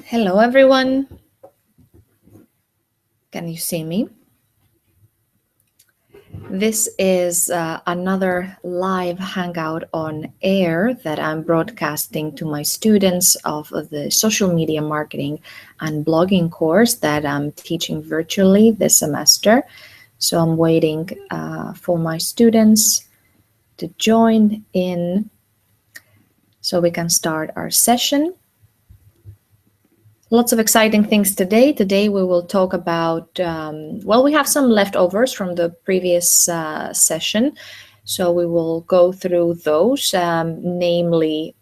Hello, everyone. Can you see me? This is another live hangout on air that I'm broadcasting to my students of the social media marketing and blogging course that I'm teaching virtually this semester. So I'm waiting for my students to join in so we can start our session. Lots of exciting things today. Today we will talk about, we have some leftovers from the previous session. So we will go through those, namely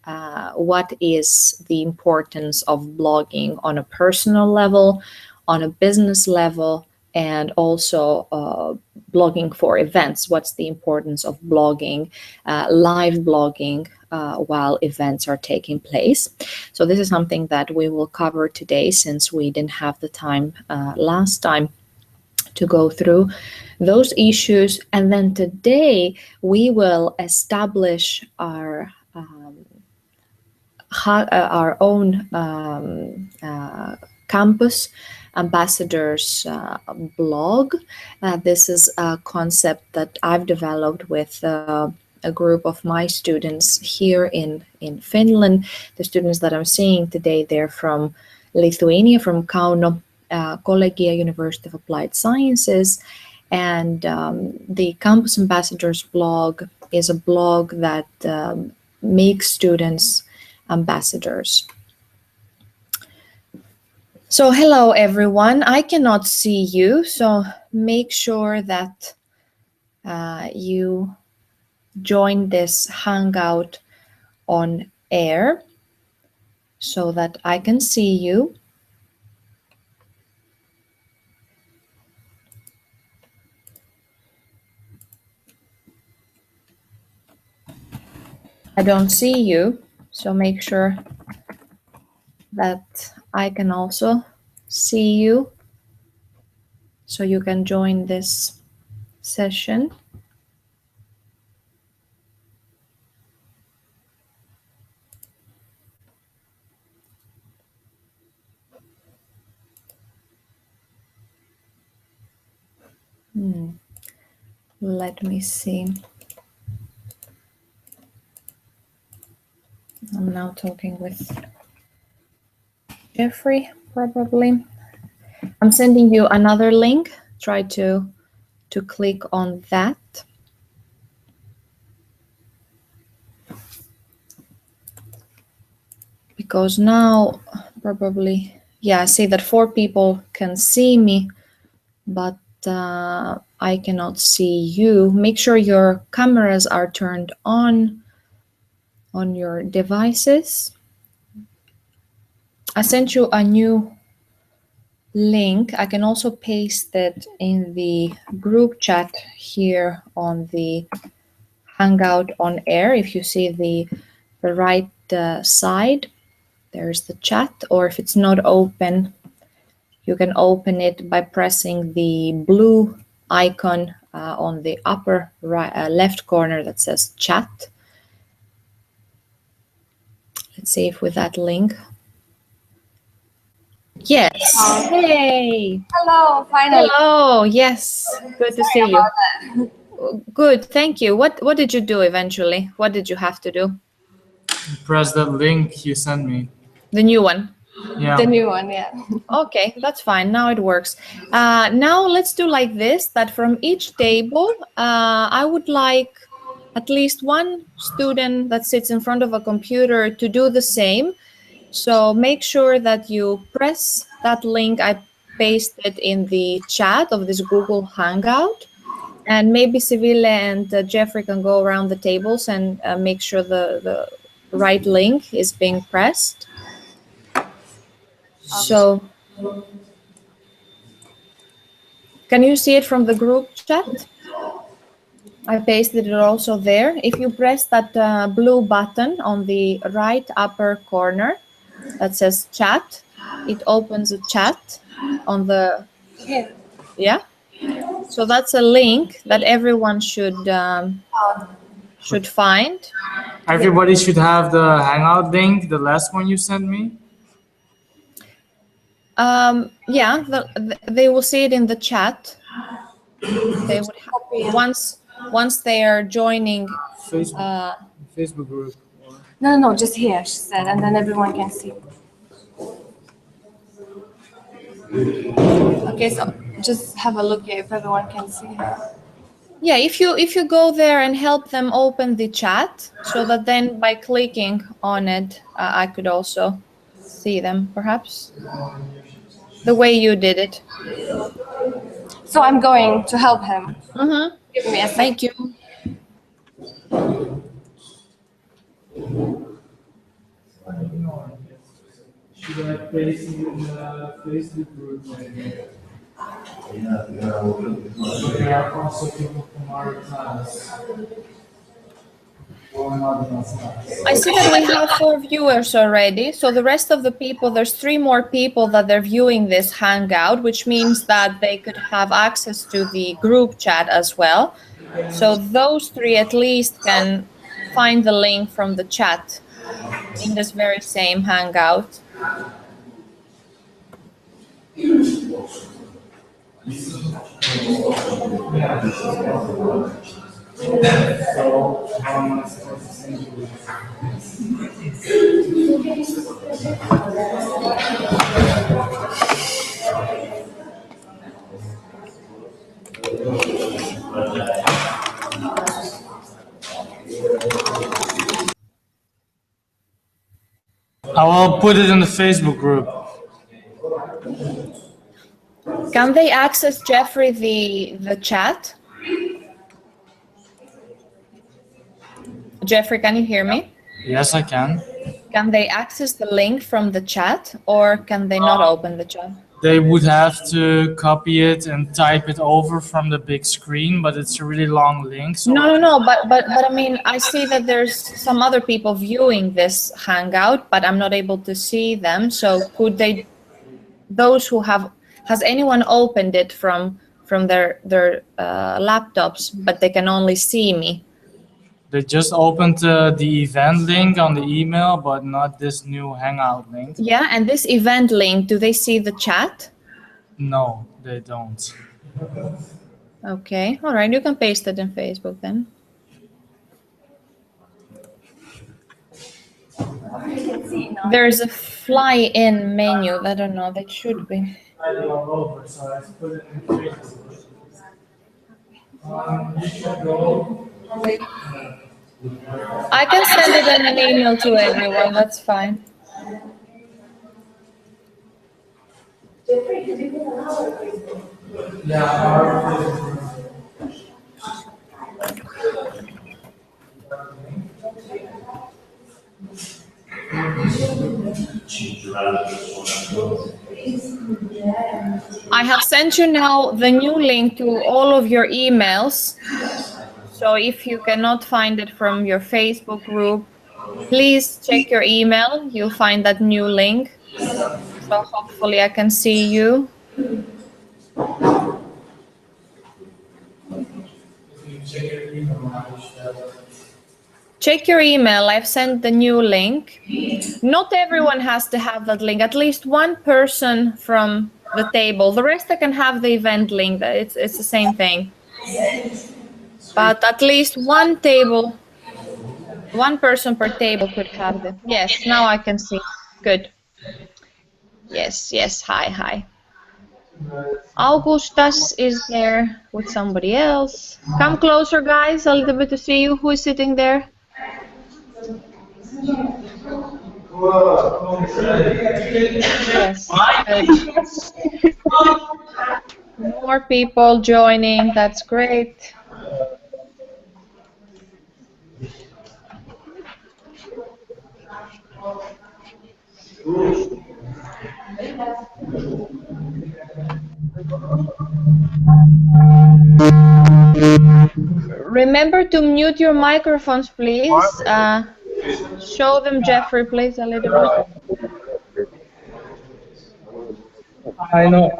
what is the importance of blogging on a personal level, on a business level, and also blogging for events. What's the importance of blogging, live blogging, while events are taking place. So this is something that we will cover today since we didn't have the time last time to go through those issues. And then today we will establish our own campus ambassadors blog. This is a concept that I've developed with a group of my students here in Finland. The students that I'm seeing today, they're from Lithuania, from Kauno Collegia University of Applied Sciences. And the Campus Ambassadors blog is a blog that makes students ambassadors. So hello everyone, I cannot see you, so make sure that you join this hangout on air so that I can see you. I don't see you, so make sure that I can also see you so you can join this session. Let me see. I'm now talking with Jeffrey, probably. I'm sending you another link. Try to click on that. Because now probably, yeah, I see that 4 people can see me, but I cannot see you. Make sure your cameras are turned on your devices. I sent you a new link. I can also paste it in the group chat here on the Hangout on air. If you see the right side, there's the chat, or if it's not open, you can open it by pressing the blue icon on the upper left corner that says chat. Let's see if with that link. Yes. Hey. Hello, finally. Hello. Yes. Good to see you. Good. Thank you. What did you do eventually? What did you have to do? Press that link you sent me. The new one. Yeah. The new one, yeah. Okay, that's fine. Now it works. Now let's do like this, that from each table, I would like at least one student that sits in front of a computer to do the same. So make sure that you press that link I pasted in the chat of this Google Hangout. And maybe Sivile and Jeffrey can go around the tables and make sure the right link is being pressed. So, can you see it from the group chat? I pasted it also there. If you press that blue button on the right upper corner that says chat, it opens a chat on the, yeah? So that's a link that everyone should find. Everybody should have the Hangout link, the last one you sent me. Yeah, they will see it in the chat. They would once they are joining. Facebook group. No, just here, she said, and then everyone can see. Okay, so just have a look if everyone can see her. Yeah, if you go there and help them open the chat, so that then by clicking on it, I could also see them, perhaps the way you did it. So I'm going to help him. Mm-hmm. Give me a second. Thank you. Should I place it in the Facebook group? There are also people from our class. I see that we have 4 viewers already. So the rest of the people, there's 3 more people that they're viewing this Hangout, which means that they could have access to the group chat as well. So those 3 at least can find the link from the chat in this very same Hangout. I will put it in the Facebook group. Can they access, Jeffrey, the chat? Jeffrey, can you hear me? Yes, I can. Can they access the link from the chat, or can they not open the chat? They would have to copy it and type it over from the big screen, but it's a really long link. So No. But I mean, I see that there's some other people viewing this Hangout, but I'm not able to see them. So could they? Those who have, has anyone opened it from their laptops, but they can only see me? they just opened the event link on the email, but not this new Hangout link. Yeah, and this event link, do they see the chat? No, they don't. Okay, all right, you can paste it in Facebook then. There's a fly in menu. I don't know, that should be. I log over, so I put it in Facebook. You should go. I can send it in an email to everyone, that's fine. I have sent you now the new link to all of your emails. So if you cannot find it from your Facebook group, please check your email. You'll find that new link. So hopefully I can see you. Check your email. I've sent the new link. Not everyone has to have that link. At least one person from the table. The rest, they can have the event link. It's the same thing. But at least one person per table could have them. Yes, now I can see. Good. Yes. Hi. Augustus is there with somebody else. Come closer, guys, a little bit to see you. Who is sitting there? Yes. Good. More people joining. That's great. Remember to mute your microphones, please. Show them, Jeffrey, please, a little bit. I know.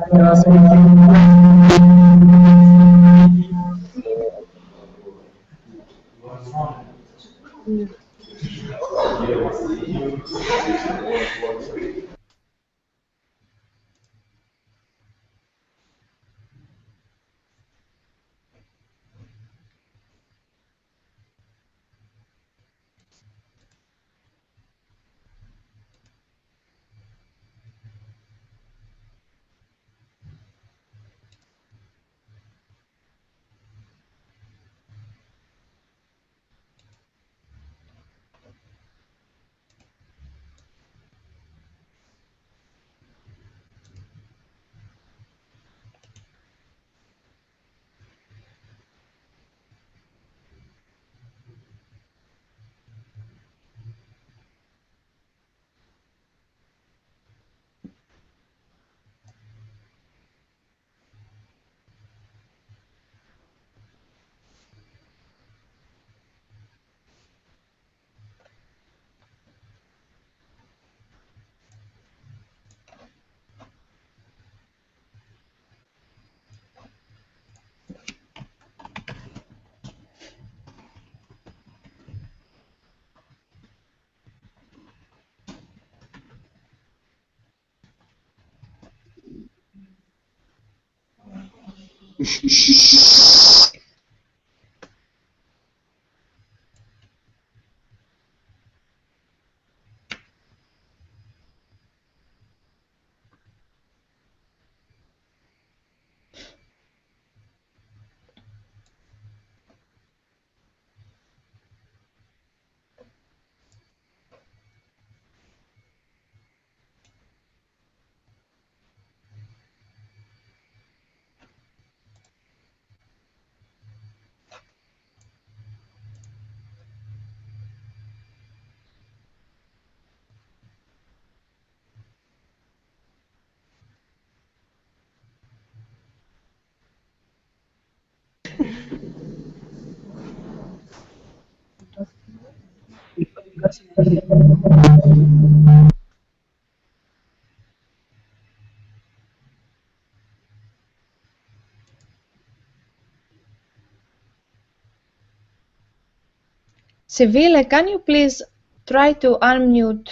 Sivile, can you please try to unmute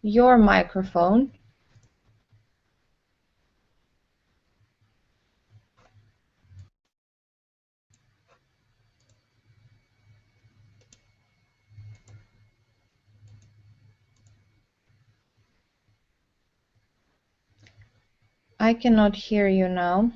your microphone? I cannot hear you now.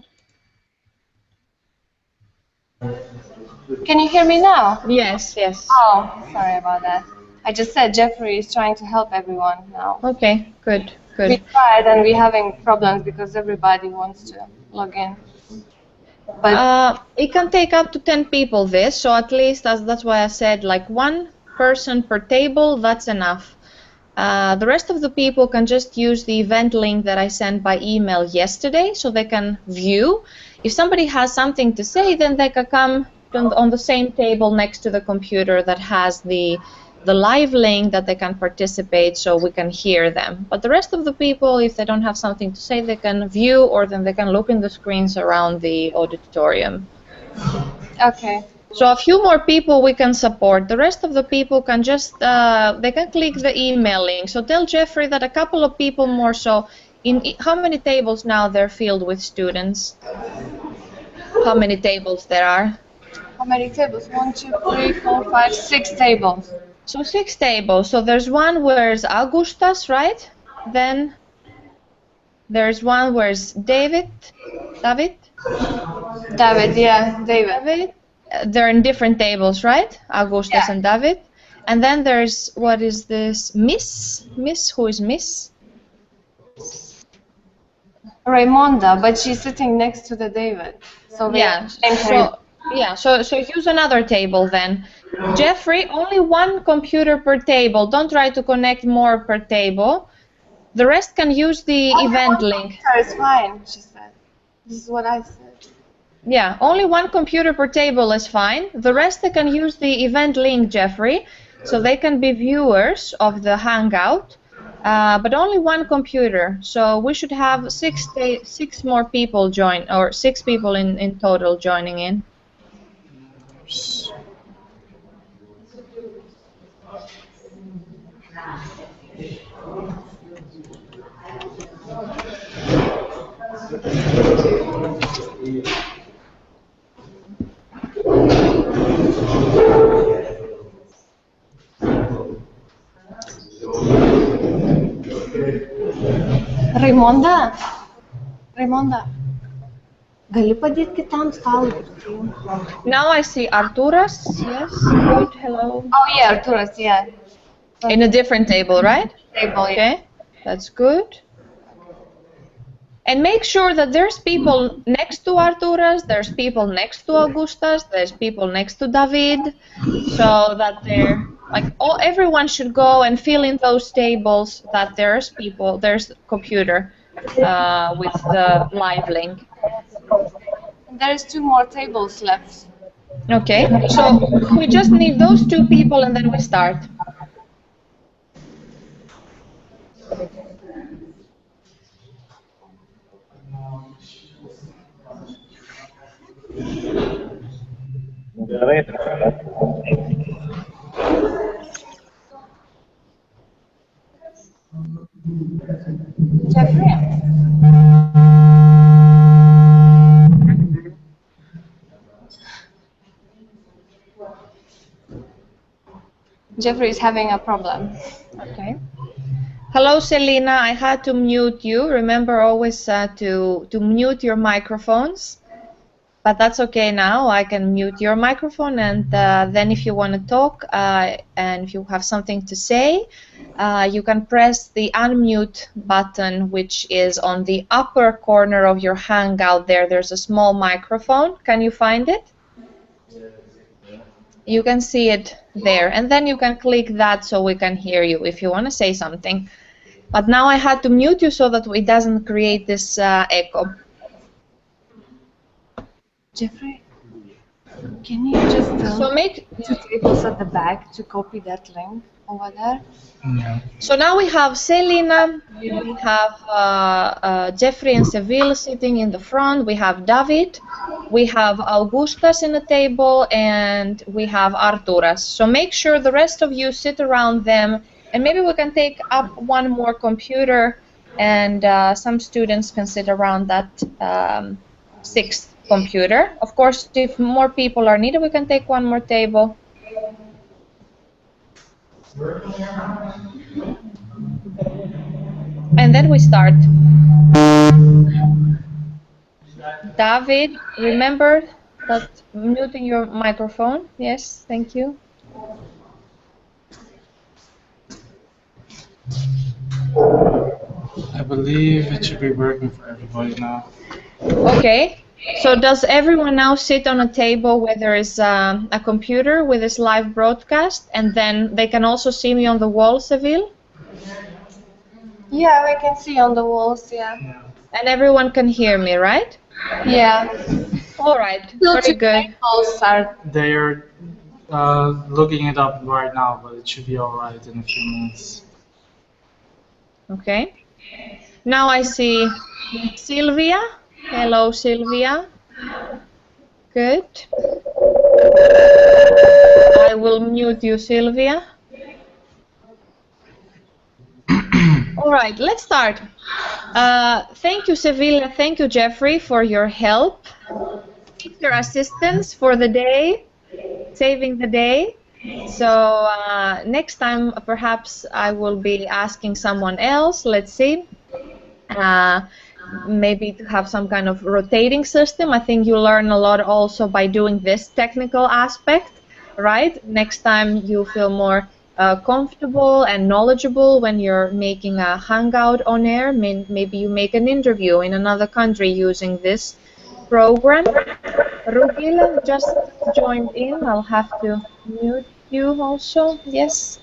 Can you hear me now? Yes, yes. Oh, sorry about that. I just said Jeffrey is trying to help everyone now. Okay, good, We good. tried and we're having problems because everybody wants to log in. But It can take up to 10 people this, so at least that's why I said like one person per table, that's enough. The rest of the people can just use the event link that I sent by email yesterday so they can view. If somebody has something to say, then they can come on the same table next to the computer that has the live link that they can participate so we can hear them. But the rest of the people, if they don't have something to say, they can view or then they can look in the screens around the auditorium. okay. So a few more people we can support. The rest of the people can just, they can click the email link. So tell Jeffrey that a couple of people more so, how many tables now they're filled with students? How many tables there are? How many tables? 1, 2, 3, 4, 5, 6 tables. So 6 tables. So there's one where's Augustas, right? Then there's one where's David? David, yeah, David. They're in different tables, right? Augustas and David. And then there's, what is this? Miss? Miss? Who is Miss? Raimonda, but she's sitting next to the David. So we So use another table then. Jeffrey, only one computer per table. Don't try to connect more per table. The rest can use the event link. It's fine, she said. This is what I said. Yeah, only one computer per table is fine. The rest they can use the event link, Jeffrey, so they can be viewers of the Hangout, but only one computer. So we should have six more people join, or 6 people in total joining in. Raimonda, gali padėti kitam stalui? Now I see Arturas. Yes, good. Hello. Oh yeah, Arturas, yeah. In a different table, right? Table, yeah. Okay, that's good. And make sure that there's people next to Arturas, there's people next to Augustas, there's people next to David, so that they're like everyone should go and fill in those tables that there's people, there's computer with the live link. There's 2 more tables left. Okay, so we just need those 2 people and then we start. Jeffrey? Jeffrey is having a problem. Okay. Hello, Selena. I had to mute you. Remember always to mute your microphones. But that's okay now. I can mute your microphone, and then if you want to talk and if you have something to say, you can press the unmute button, which is on the upper corner of your Hangout there. There's a small microphone. Can you find it? You can see it there. And then you can click that so we can hear you if you want to say something. But now I had to mute you so that it doesn't create this echo. Jeffrey, can you just tell So make two tables at the back to copy that link over there? Yeah. So now we have Selena, we have Jeffrey and Seville sitting in the front, we have David, we have Augustas in the table, and we have Arturas. So make sure the rest of you sit around them, and maybe we can take up one more computer, and some students can sit around that sixth computer. Of course, if more people are needed, we can take one more table. And then we start. David, remember that muting your microphone. Yes, thank you. I believe it should be working for everybody now. Okay. So does everyone now sit on a table where there is a computer with this live broadcast, and then they can also see me on the wall, Seville? Yeah, we can see on the walls, yeah. And everyone can hear me, right? Yeah. All right, Still very two good. tables are... They're looking it up right now, but it should be all right in a few minutes. Okay. Now I see Sylvia. Hello, Sylvia. Good. I will mute you, Sylvia. All right, let's start. Thank you, Sevilla. Thank you, Jeffrey, for your help. Your assistance for the day, saving the day. So next time, perhaps I will be asking someone else. Let's see. Maybe to have some kind of rotating system. I think you learn a lot also by doing this technical aspect, right? Next time you feel more comfortable and knowledgeable when you're making a hangout on air. Maybe you make an interview in another country using this program. Rugila just joined in. I'll have to mute you also. Yes.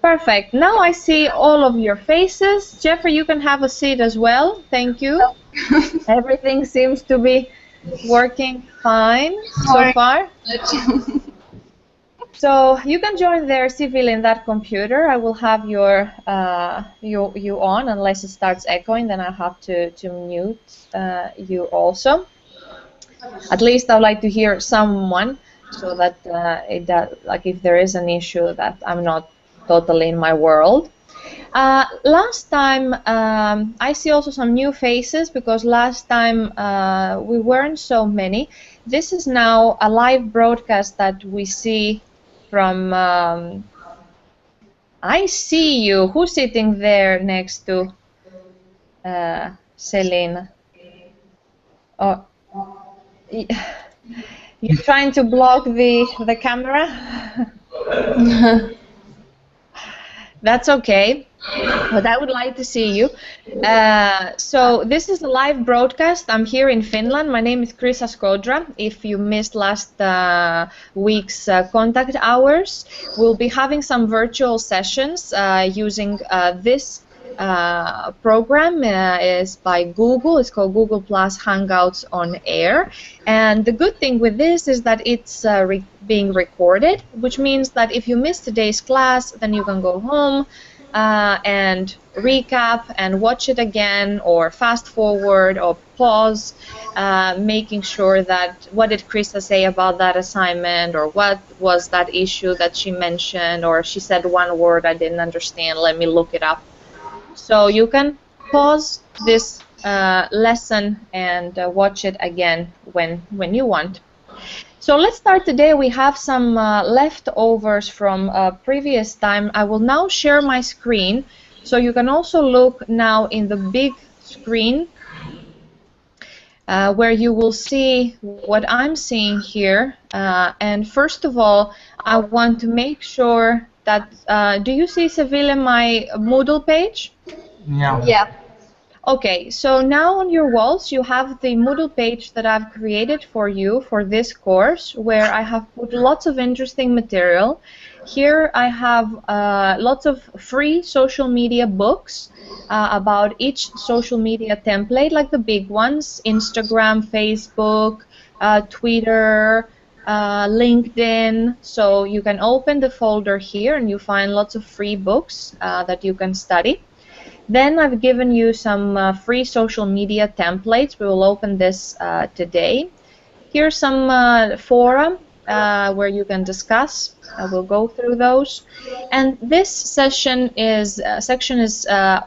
Perfect. Now I see all of your faces. Jeffrey, you can have a seat as well. Thank you. Everything seems to be working fine so far. So you can join there, Civil, in that computer. I will have your you on unless it starts echoing. Then I'll have to mute you also. At least I'd like to hear someone, so that like if there is an issue that I'm not totally in my world. Last time I see also some new faces, because last time we weren't so many. This is now a live broadcast that we see from I see you. Who's sitting there next to Selena? Oh, you're trying to block the camera? That's okay, but I would like to see you. So this is a live broadcast. I'm here in Finland. My name is Krisa Skodra. If you missed last week's contact hours, we'll be having some virtual sessions using this program. Is by Google. It's called Google Plus Hangouts on Air. And the good thing with this is that it's being recorded, which means that if you miss today's class, then you can go home and recap and watch it again, or fast forward or pause, making sure that what did Krista say about that assignment, or what was that issue that she mentioned, or she said one word I didn't understand, let me look it up. So you can pause this lesson and watch it again when you want. So let's start today. We have some leftovers from previous time. I will now share my screen, so you can also look now in the big screen where you will see what I'm seeing here. And first of all, I want to make sure that, do you see, Sevilla, my Moodle page? Yeah. Yeah. Okay, so now on your walls you have the Moodle page that I've created for you for this course, where I have put lots of interesting material. Here I have lots of free social media books about each social media template, like the big ones: Instagram, Facebook, Twitter, LinkedIn. So you can open the folder here and you find lots of free books that you can study. Then I've given you some free social media templates. We will open this today. Here's some forum where you can discuss. I will go through those. And this section is for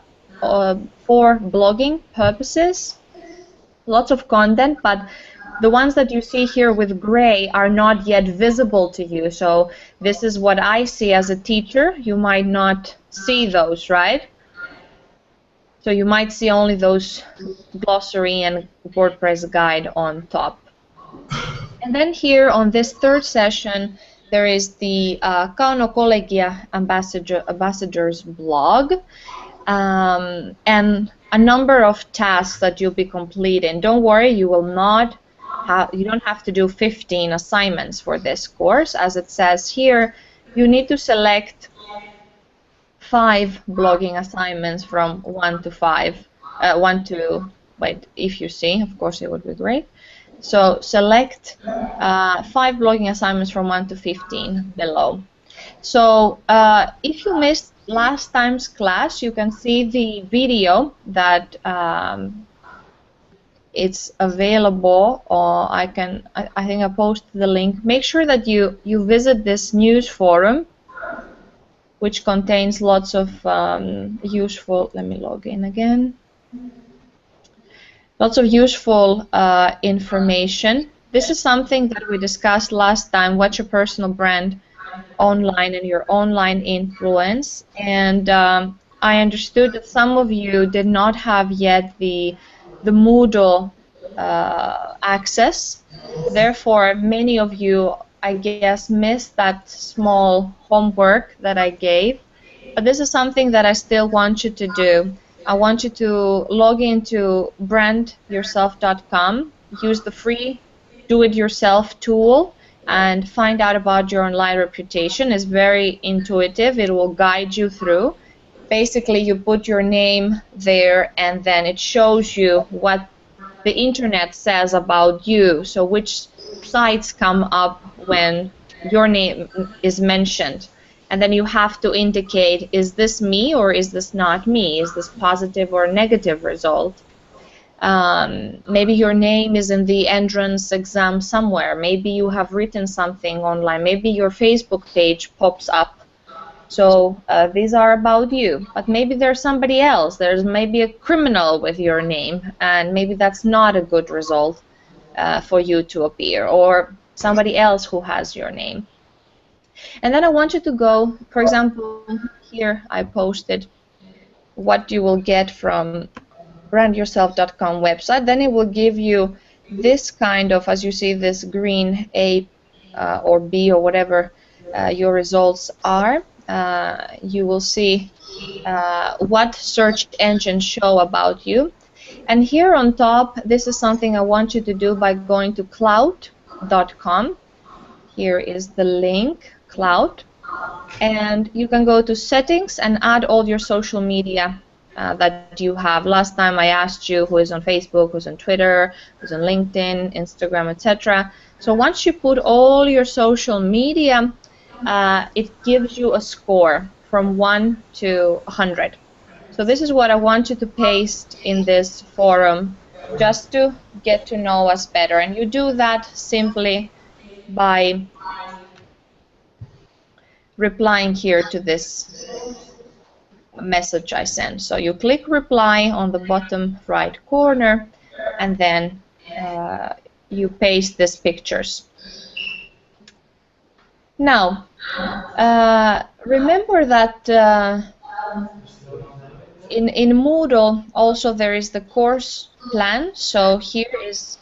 blogging purposes. Lots of content, but the ones that you see here with gray are not yet visible to you. So this is what I see as a teacher. You might not see those, right? So you might see only those glossary and WordPress guide on top. And then here on this third session, there is the Kauno Collegia Ambassadors blog, and a number of tasks that you'll be completing. Don't worry, you don't have to do 15 assignments for this course. As it says here, you need to select 5 blogging assignments from 1 to 5. Wait, if you see, of course it would be great. So select 5 blogging assignments from 1 to 15 below. So if you missed last time's class, you can see the video that it's available, or I think I posted the link. Make sure that you visit this news forum, which contains lots of useful, let me log in again, lots of useful information. This is something that we discussed last time: what's your personal brand online and your online influence. And I understood that some of you did not have yet the Moodle access. Therefore, many of you, I guess, missed that small homework that I gave. But this is something that I still want you to do. I want you to log into brandyourself.com, use the free do-it-yourself tool, and find out about your online reputation. It's very intuitive. It will guide you through. Basically, you put your name there, and then it shows you what the internet says about you. So which sites come up when your name is mentioned. And then you have to indicate, is this me or is this not me? Is this positive or negative result? Maybe your name is in the entrance exam somewhere. Maybe you have written something online. Maybe your Facebook page pops up. So these are about you. But maybe there's somebody else. There's maybe a criminal with your name, and maybe that's not a good result for you to appear, or somebody else who has your name. And then I want you to go, for example, here I posted what you will get from brandyourself.com website. Then it will give you this kind of, as you see, this green A or B or whatever your results are. You will see what search engines show about you. And here on top, this is something I want you to do by going to cloud.com. Here is the link, Cloud. And you can go to settings and add all your social media that you have. Last time I asked you who is on Facebook, who's on Twitter, who's on LinkedIn, Instagram, etc. So once you put all your social media, it gives you a score from 1 to 100. So this is what I want you to paste in this forum, just to get to know us better. And you do that simply by replying here to this message I sent. So you click reply on the bottom right corner, and then you paste these pictures. Now, remember that in Moodle also there is the course plan. So here is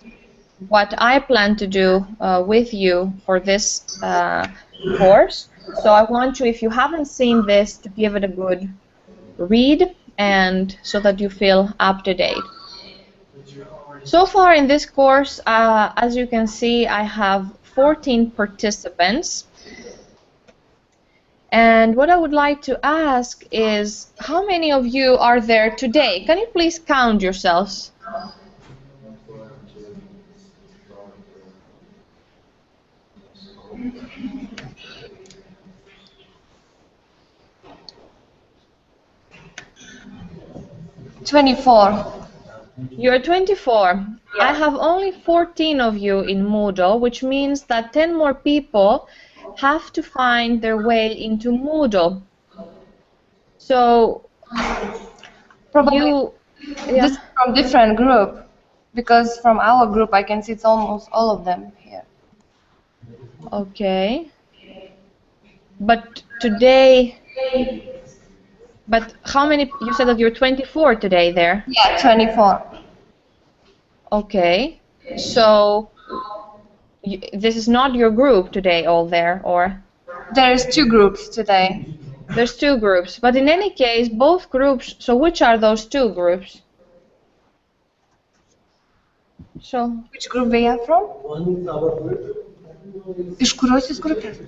what I plan to do with you for this course. So I want you, if you haven't seen this, to give it a good read, and so that you feel up to date. So far in this course, as you can see, I have 14 participants. And what I would like to ask is, how many of you are there today? Can you please count yourselves? You're 24. I have only 14 of you in Moodle, which means that 10 more people have to find their way into Moodle. So Probably this is from different group, because from our group I can see it's almost all of them here. Okay. But today, but how many, you said that you're 24 today there? Yeah, 24. Okay. So this is not your group today all there, or? There's 2 groups today. There's 2 groups, but in any case, both groups, so which are those 2 groups? So, Which group they are from? Iš kurios jūs grupės?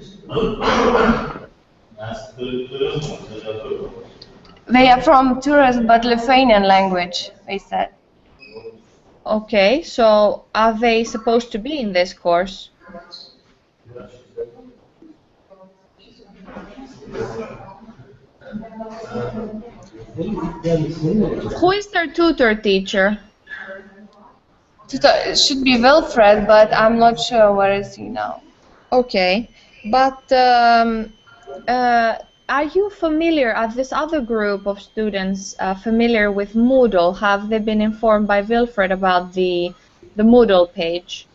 They are from Turas, but Lithuanian language, they said. okay, so are they supposed to be in this course? Who is their tutor teacher? It should be Wilfred, but I'm not sure where is he now. Okay, but are you familiar, are this other group of students familiar with Moodle? Have they been informed by Wilfred about the Moodle page?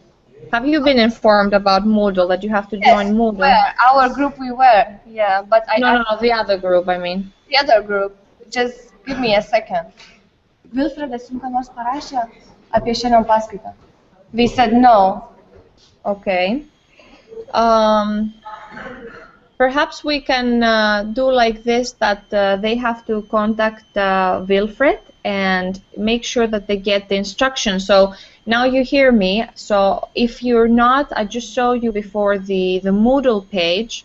Have you been informed about Moodle, that you have to join Moodle? Where? Our group we were, yeah, but No, the other group, I mean. The other group. Just give me a second. Wilfredas jums ką nors parašė apie šiandien paskaitą? They said no. Okay. Perhaps we can do like this, that they have to contact Wilfred and make sure that they get the instructions. So now you hear me. So if you're not, I just showed you before the Moodle page.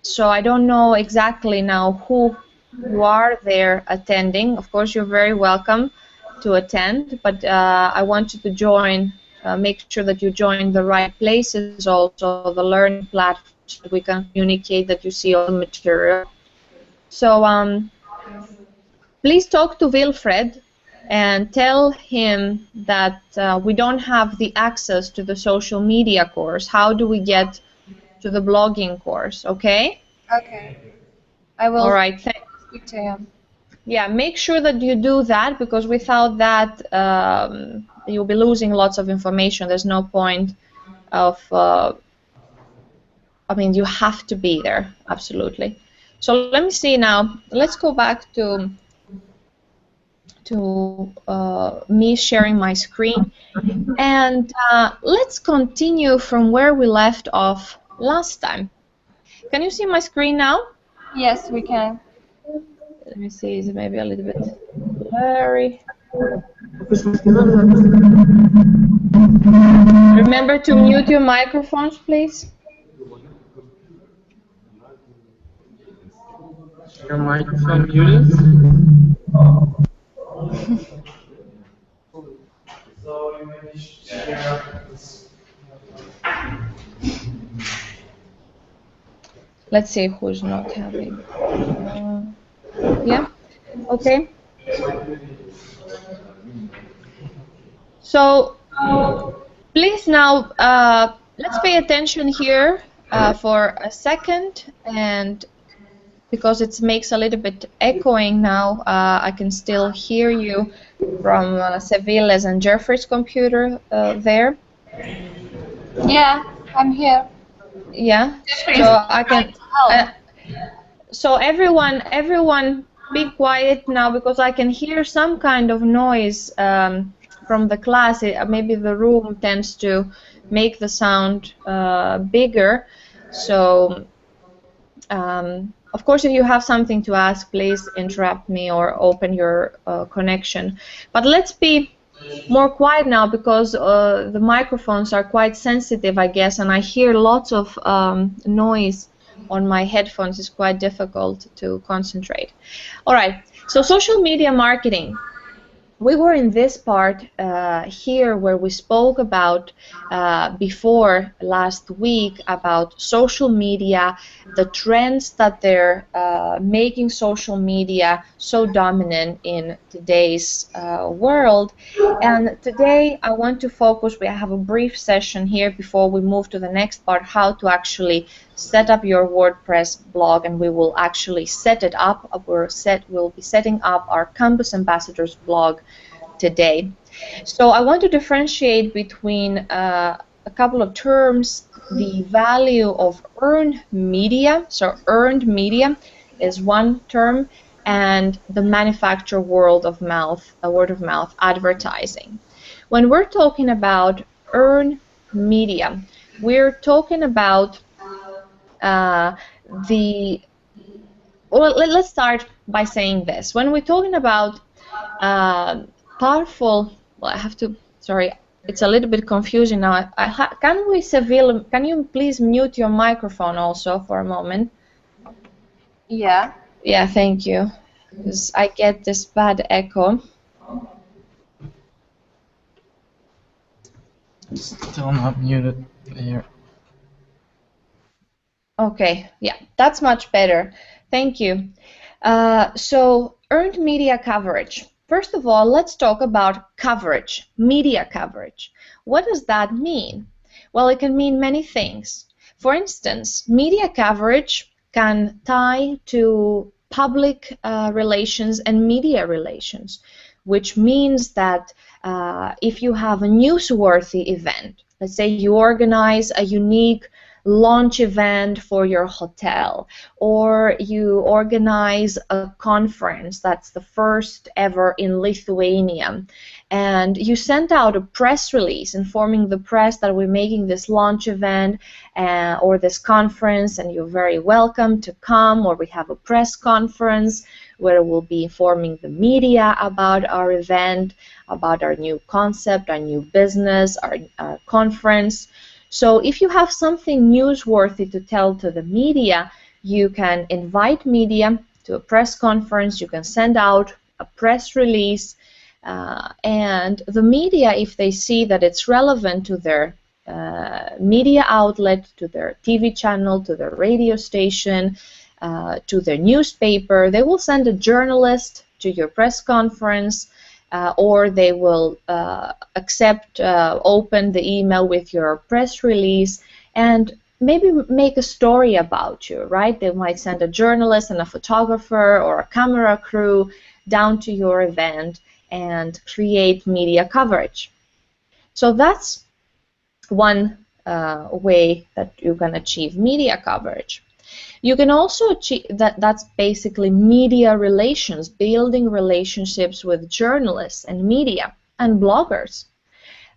So I don't know exactly now who you are there attending. Of course, you're very welcome to attend, but I want you to join, make sure that you join the right places, also the learning platforms, so that we can communicate, that you see all the material. So please talk to Wilfred and tell him that we don't have the access to the social media course. How do we get to the blogging course, okay? Okay. I will All right. speak to him. Yeah, make sure that you do that, because without that, you'll be losing lots of information. There's no point of, I mean, you have to be there, absolutely. So let me see now. Let's go back to me sharing my screen, and let's continue from where we left off last time. Can you see my screen now? Yes, we can. Let me see, is it maybe a little bit blurry? Remember to mute your microphones, please. Your microphone muted? Let's see who's not having. Yeah, okay. So please now, let's pay attention here for a second, and because it makes a little bit echoing now, I can still hear you from Sevilla's and Jeffrey's computer there. Yeah, I'm here. Yeah. Just So basically I trying can. to help. So everyone, be quiet now because I can hear some kind of noise from the class. Maybe the room tends to make the sound bigger. So of course, if you have something to ask, please interrupt me or open your connection. But let's be more quiet now because the microphones are quite sensitive, I guess, and I hear lots of noise on my headphones. It's quite difficult to concentrate. All right, so social media marketing. We were in this part here where we spoke about before last week about social media, the trends that they're making social media so dominant in today's world. And today I want to focus, we have a brief session here before we move to the next part, how to actually set up your WordPress blog, and we will actually set it up. We'll be setting up our Campus Ambassadors blog today. So I want to differentiate between a couple of terms, the value of earned media. So earned media is one term, and the manufacturer word of mouth advertising. When we're talking about earned media, we're talking about uh, the, well, let's start by saying this. When we're talking about powerful, well, I have to, sorry, it's a little bit confusing now. Can we, Seville, can you please mute your microphone also for a moment? Yeah. Yeah, thank you, because I get this bad echo. Still not muted here. Okay, yeah, that's much better. Thank you. So, earned media coverage. First of all, let's talk about coverage, media coverage. What does that mean? Well, it can mean many things. For instance, media coverage can tie to public relations and media relations, which means that if you have a newsworthy event, let's say you organize a unique launch event for your hotel, or you organize a conference that's the first ever in Lithuania, and you send out a press release informing the press that we're making this launch event or this conference, and you're very welcome to come, or we have a press conference where we'll be informing the media about our event, about our new concept, our new business, our conference. So if you have something newsworthy to tell to the media, you can invite media to a press conference, you can send out a press release, and the media, if they see that it's relevant to their media outlet, to their TV channel, to their radio station, to their newspaper, they will send a journalist to your press conference, or they will open the email with your press release and maybe make a story about you, right? They might send a journalist and a photographer or a camera crew down to your event and create media coverage. So that's one way that you can achieve media coverage. You can also achieve that's basically media relations, building relationships with journalists and media and bloggers.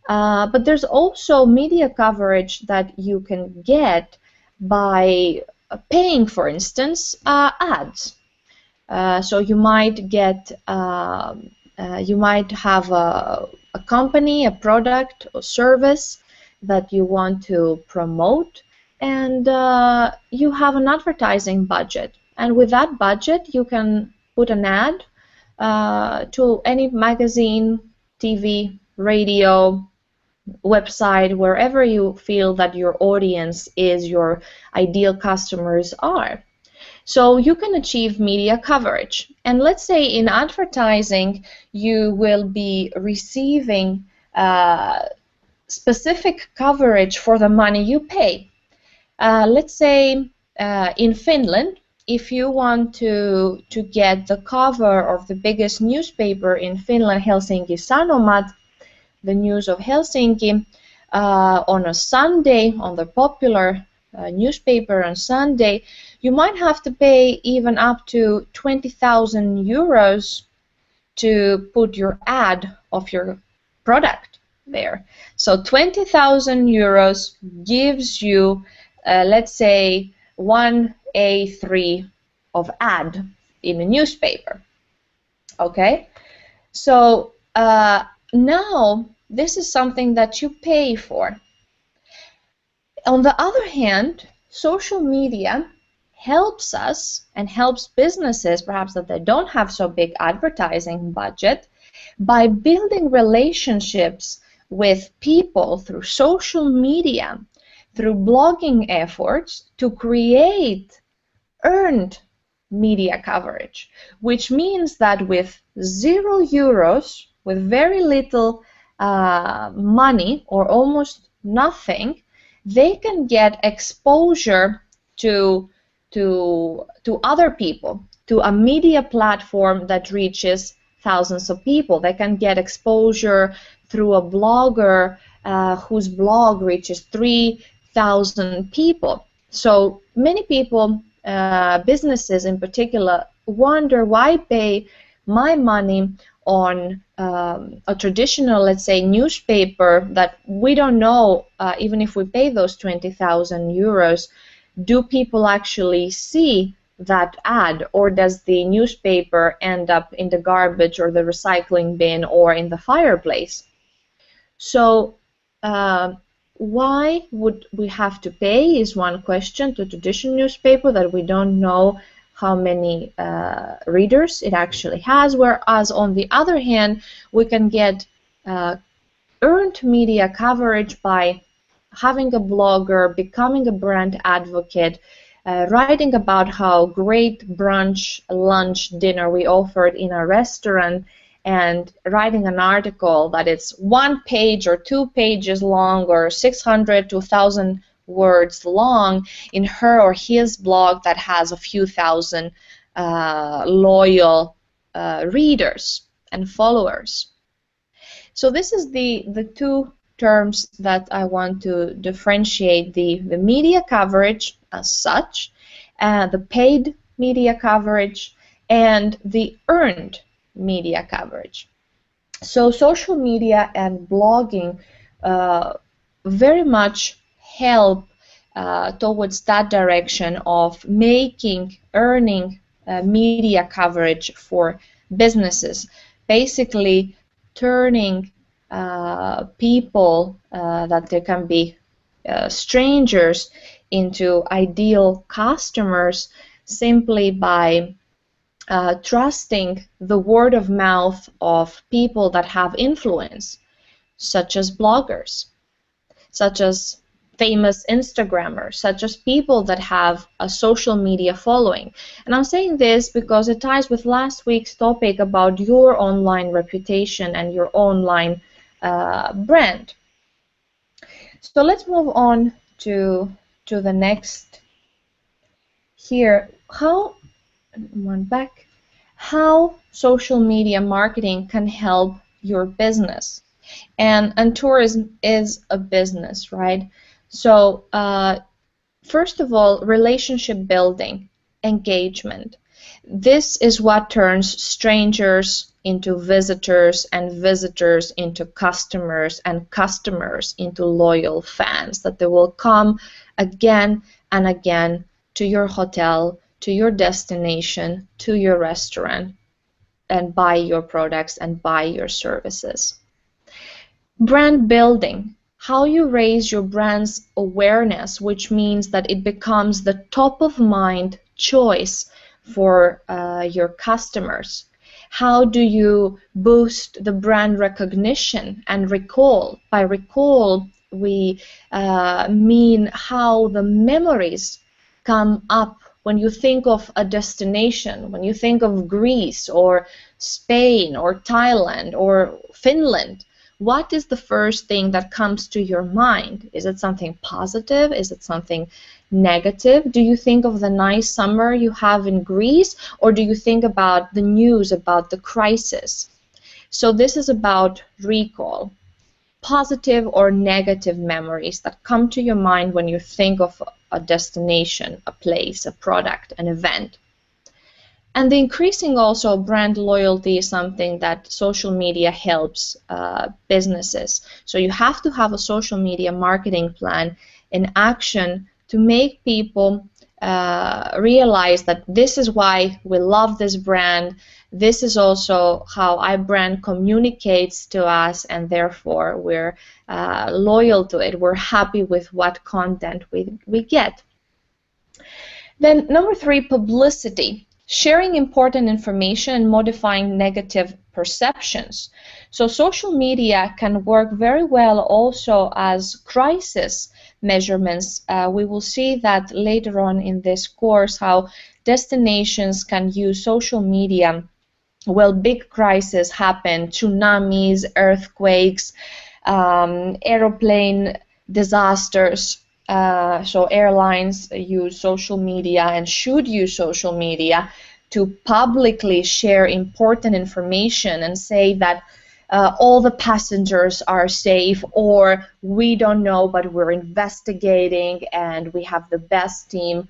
But there's also media coverage that you can get by paying, for instance, ads. So you might get, you might have a company, a product or service that you want to promote, and you have an advertising budget. And with that budget, you can put an ad to any magazine, TV, radio, website, wherever you feel that your audience is, your ideal customers are. So you can achieve media coverage. And let's say in advertising, you will be receiving specific coverage for the money you pay. Let's say in Finland, if you want to get the cover of the biggest newspaper in Finland, Helsinki Sanomat, the news of Helsinki, on a Sunday, on the popular newspaper on Sunday, you might have to pay even up to 20,000 euros to put your ad of your product there. So 20,000 euros gives you, let's say, 1 A3 of ad in a newspaper. Okay, so now this is something that you pay for. On the other hand, social media helps us and helps businesses, perhaps that they don't have so big advertising budget, by building relationships with people through social media, through blogging efforts, to create earned media coverage, which means that with €0, with very little money or almost nothing, they can get exposure to other people, to a media platform that reaches thousands of people. They can get exposure through a blogger whose blog reaches 3,000 people. So many people, businesses in particular, wonder why pay my money on a traditional, let's say, newspaper that we don't know, even if we pay those 20,000 euros, do people actually see that ad, or does the newspaper end up in the garbage or the recycling bin or in the fireplace? So why would we have to pay is one question to traditional newspaper that we don't know how many readers it actually has, whereas on the other hand we can get earned media coverage by having a blogger, becoming a brand advocate, writing about how great brunch, lunch, dinner we offered in a restaurant, and writing an article that it's 1 page or 2 pages long or 600 to 1,000 words long in her or his blog that has a few thousand loyal readers and followers. So this is the two terms that I want to differentiate: the media coverage as such, the paid media coverage, and the earned media coverage. So social media and blogging very much help towards that direction of earning media coverage for businesses, basically turning people that there can be strangers into ideal customers simply by trusting the word of mouth of people that have influence, such as bloggers, such as famous Instagrammers, such as people that have a social media following. And I'm saying this because it ties with last week's topic about your online reputation and your online brand. So let's move on to the next here. How social media marketing can help your business. And tourism is a business, right? So first of all, relationship building, engagement. This is what turns strangers into visitors and visitors into customers and customers into loyal fans, that they will come again and again to your hotel, to your destination, to your restaurant, and buy your products and buy your services. Brand building, how you raise your brand's awareness, which means that it becomes the top of mind choice for your customers. How do you boost the brand recognition and recall? By recall, we mean how the memories come up when you think of a destination, when you think of Greece or Spain or Thailand or Finland. What is the first thing that comes to your mind? Is it something positive? Is it something negative? Do you think of the nice summer you have in Greece, or do you think about the news about the crisis? So this is about recall. Positive or negative memories that come to your mind when you think of a destination, a place, a product, an event. And the increasing also brand loyalty is something that social media helps businesses. So you have to have a social media marketing plan in action to make people realize that this is why we love this brand. This is also how our brand communicates to us, and therefore we're loyal to it. We're happy with what content we get. Then number 3, publicity. Sharing important information and modifying negative perceptions. So social media can work very well also as crisis measurements. We will see that later on in this course, how destinations can use social media. Well, big crises happen, tsunamis, earthquakes, aeroplane disasters. So airlines use social media and should use social media to publicly share important information and say that all the passengers are safe, or we don't know but we're investigating and we have the best team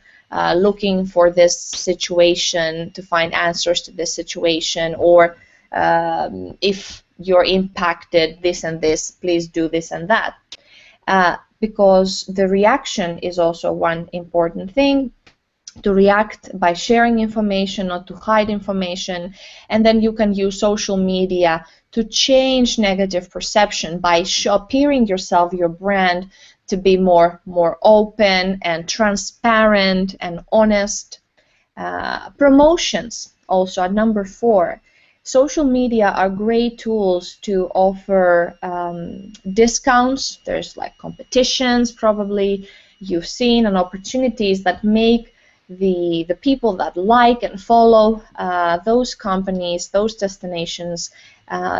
looking for this situation to find answers to this situation, or if you're impacted this and this, please do this and that. Because the reaction is also one important thing. To react by sharing information, not to hide information, and then you can use social media to change negative perception by appearing yourself, your brand, to be more open and transparent and honest. Promotions also at number 4. Social media are great tools to offer discounts. There's like competitions, probably you've seen, and opportunities that make the people that like and follow those companies, those destinations,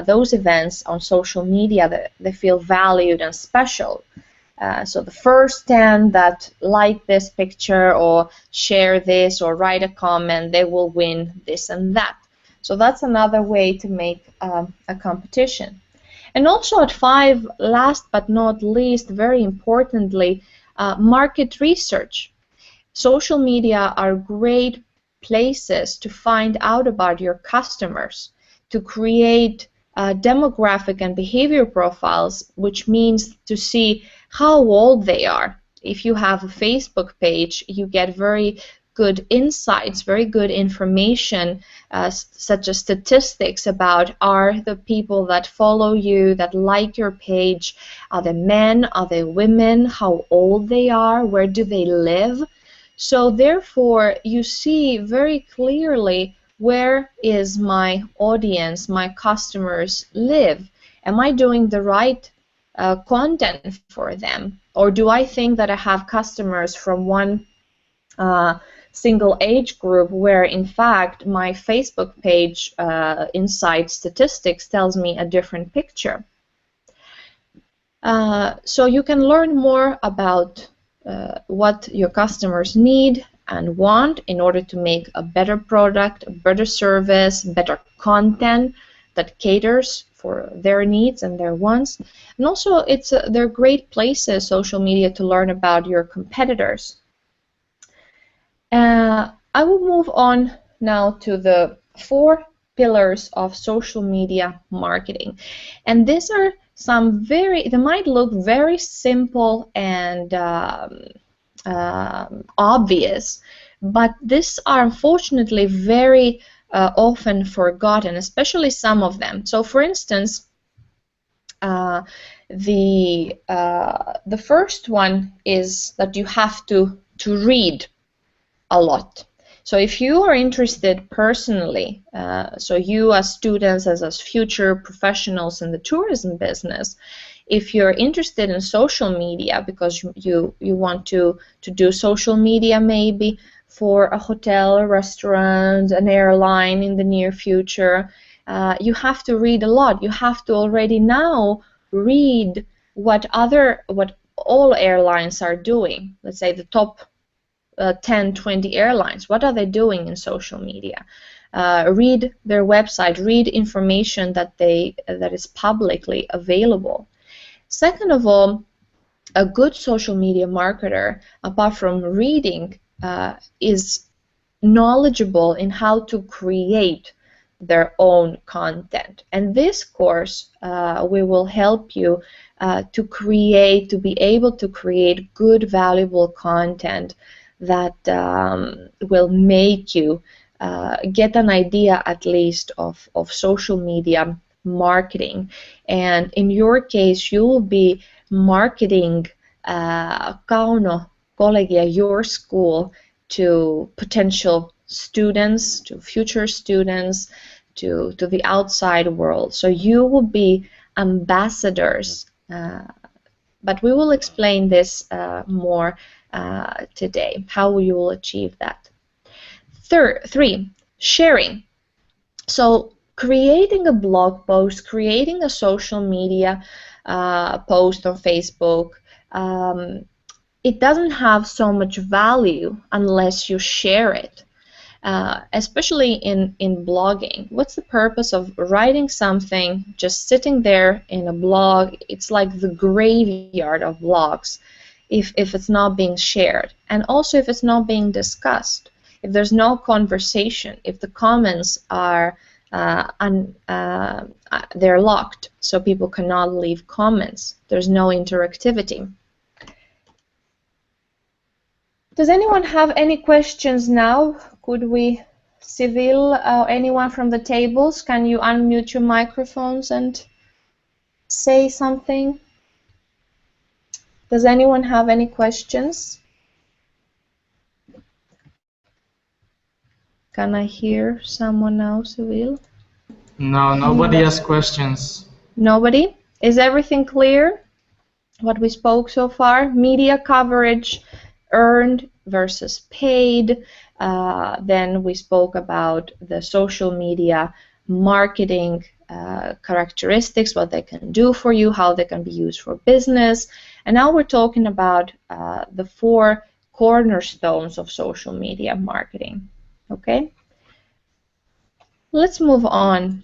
those events on social media, that they feel valued and special. So the first 10 that like this picture or share this or write a comment, they will win this and that. So that's another way to make a competition. And also at 5, last but not least, very importantly, market research. Social media are great places to find out about your customers, to create demographic and behavior profiles, which means to see how old they are. If you have a Facebook page, you get very good insights, very good information, such as statistics about are the people that follow you, that like your page, are they men, are they women, how old they are, where do they live. So therefore, you see very clearly where is my audience, my customers live. Am I doing the right content for them? Or do I think that I have customers from one single age group where in fact my Facebook page inside statistics tells me a different picture? So you can learn more about what your customers need and want in order to make a better product, a better service, better content that caters for their needs and their wants. And also, they're great places, social media, to learn about your competitors. I will move on now to the 4 pillars of social media marketing. And these are some they might look very simple and obvious, but these are unfortunately very often forgotten, especially some of them. So for instance, the first one is that you have to read a lot. So if you are interested personally, so you as students, as future professionals in the tourism business, if you're interested in social media because you want to do social media maybe for a hotel, a restaurant, an airline in the near future, you have to read a lot. You have to already now read what all airlines are doing. Let's say the top 10, 20 airlines. What are they doing in social media? Read their website. Read information that is publicly available. Second of all, a good social media marketer, apart from reading, is knowledgeable in how to create their own content. And this course, we will help you to be able to create good, valuable content that will make you get an idea at least of social media marketing. And in your case, you will be marketing Kauno Collegia, your school, to potential students, to future students, to the outside world. So you will be ambassadors, but we will explain this more today, how you will achieve that. Three, sharing. So creating a blog post, creating a social media post on Facebook, it doesn't have so much value unless you share it. Especially in blogging. What's the purpose of writing something, just sitting there in a blog? It's like the graveyard of blogs if it's not being shared, and also if it's not being discussed, if there's no conversation, if the comments are they're locked, so people cannot leave comments, there's no interactivity. Does anyone have any questions now? Could we, Civil, anyone from the tables, can you unmute your microphones and say something? Does anyone have any questions? Can I hear someone now, Civil? No, nobody has questions. Nobody? Is everything clear? What we spoke so far? Media coverage, earned versus paid. Then we spoke about the social media marketing characteristics, what they can do for you, how they can be used for business. And now we're talking about the 4 cornerstones of social media marketing. Okay? Let's move on.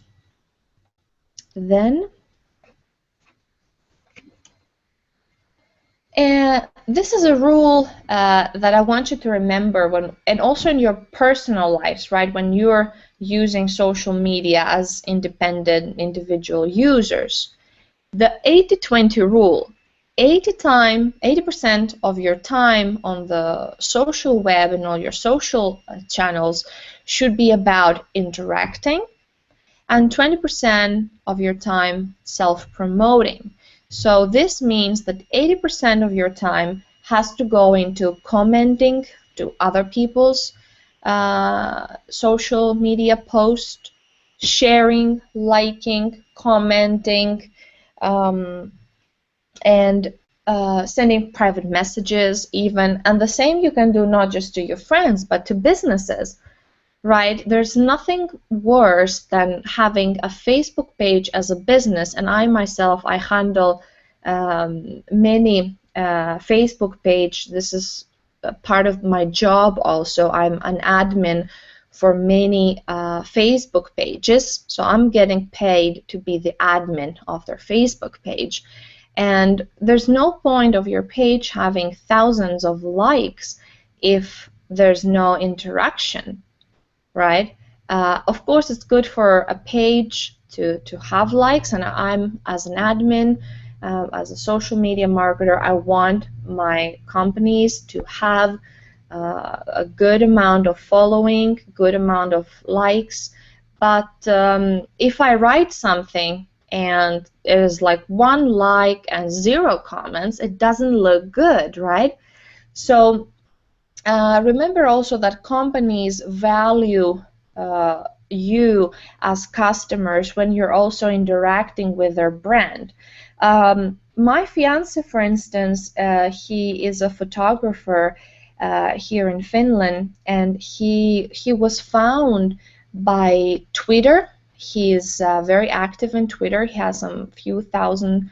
Then, this is a rule that I want you to remember when, and also in your personal lives, right? When you're using social media as independent individual users, the 80-20 rule. 80% of your time on the social web and all your social channels should be about interacting, and 20% of your time self-promoting. So this means that 80% of your time has to go into commenting to other people's social media posts, sharing, liking, commenting, and sending private messages even. And the same you can do not just to your friends, but to businesses. Right? There's nothing worse than having a Facebook page as a business, and I myself, I handle many Facebook page. This is a part of my job also. I'm an admin for many Facebook pages, so I'm getting paid to be the admin of their Facebook page. And there's no point of your page having thousands of likes if there's no interaction. Right? Of course, it's good for a page to have likes, and I'm, as an admin, as a social media marketer, I want my companies to have a good amount of following, good amount of likes. But if I write something and it is like 1 like and 0 comments, it doesn't look good, right? So remember also that companies value you as customers when you're also interacting with their brand. My fiance, for instance, he is a photographer here in Finland, and he was found by Twitter. He is very active in Twitter. He has some few thousand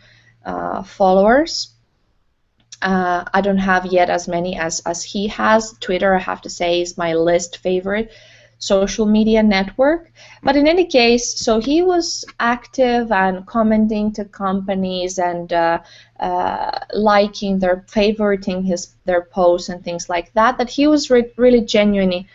followers. I don't have yet as many as he has. Twitter, I have to say, is my least favorite social media network. But in any case, so he was active and commenting to companies and liking favoriting their posts and things like that. That he was really genuinely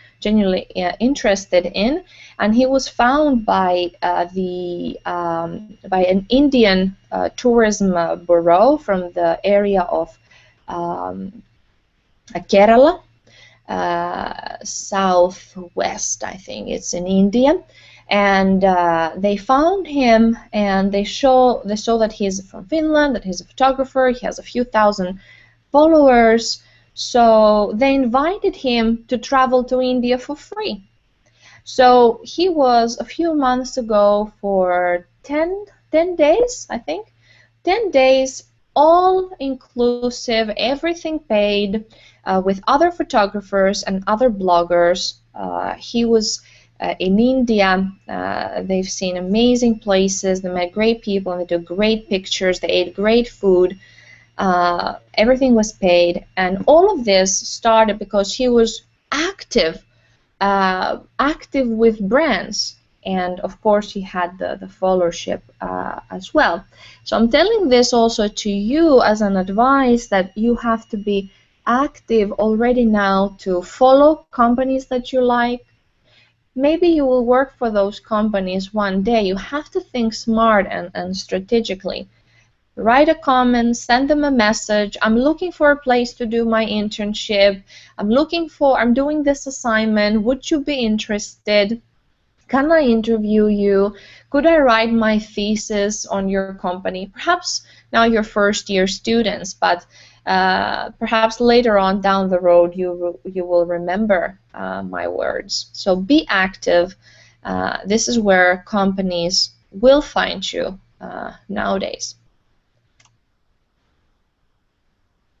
interested in, and he was found by by an Indian tourism bureau from the area of Kerala, southwest, I think it's in India, and they found him, and they saw that he's from Finland, that he's a photographer, he has a few thousand followers, so they invited him to travel to India for free. So he was a few months ago for 10 days, I think, 10 days, all inclusive, everything paid, with other photographers and other bloggers. He was in India. They've seen amazing places, they met great people, and they took great pictures, they ate great food. Everything was paid, and all of this started because he was active with brands, and of course he had the followership as well. So I'm telling this also to you as an advice that you have to be active already now to follow companies that you like. Maybe you will work for those companies one day. You have to think smart and strategically. Write a comment, send them a message. I'm looking for a place to do my internship. I'm doing this assignment. Would you be interested? Can I interview you? Could I write my thesis on your company? Perhaps now you're first-year students, but perhaps later on down the road you will remember my words. So be active. This is where companies will find you nowadays.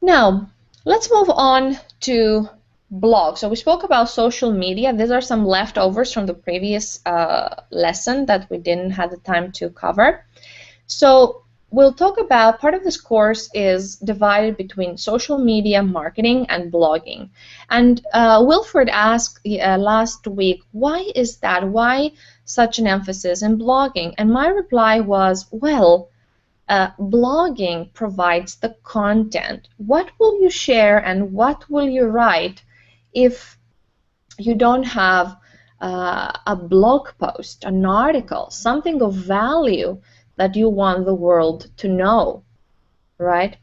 Now, let's move on to blog. So we spoke about social media. These are some leftovers from the previous lesson that we didn't have the time to cover. So we'll talk about, part of this course is divided between social media marketing and blogging. And Wilfred asked last week, why is that? Why such an emphasis in blogging? And my reply was, well, blogging provides the content. What will you share and what will you write if you don't have a blog post, an article, something of value that you want the world to know, right?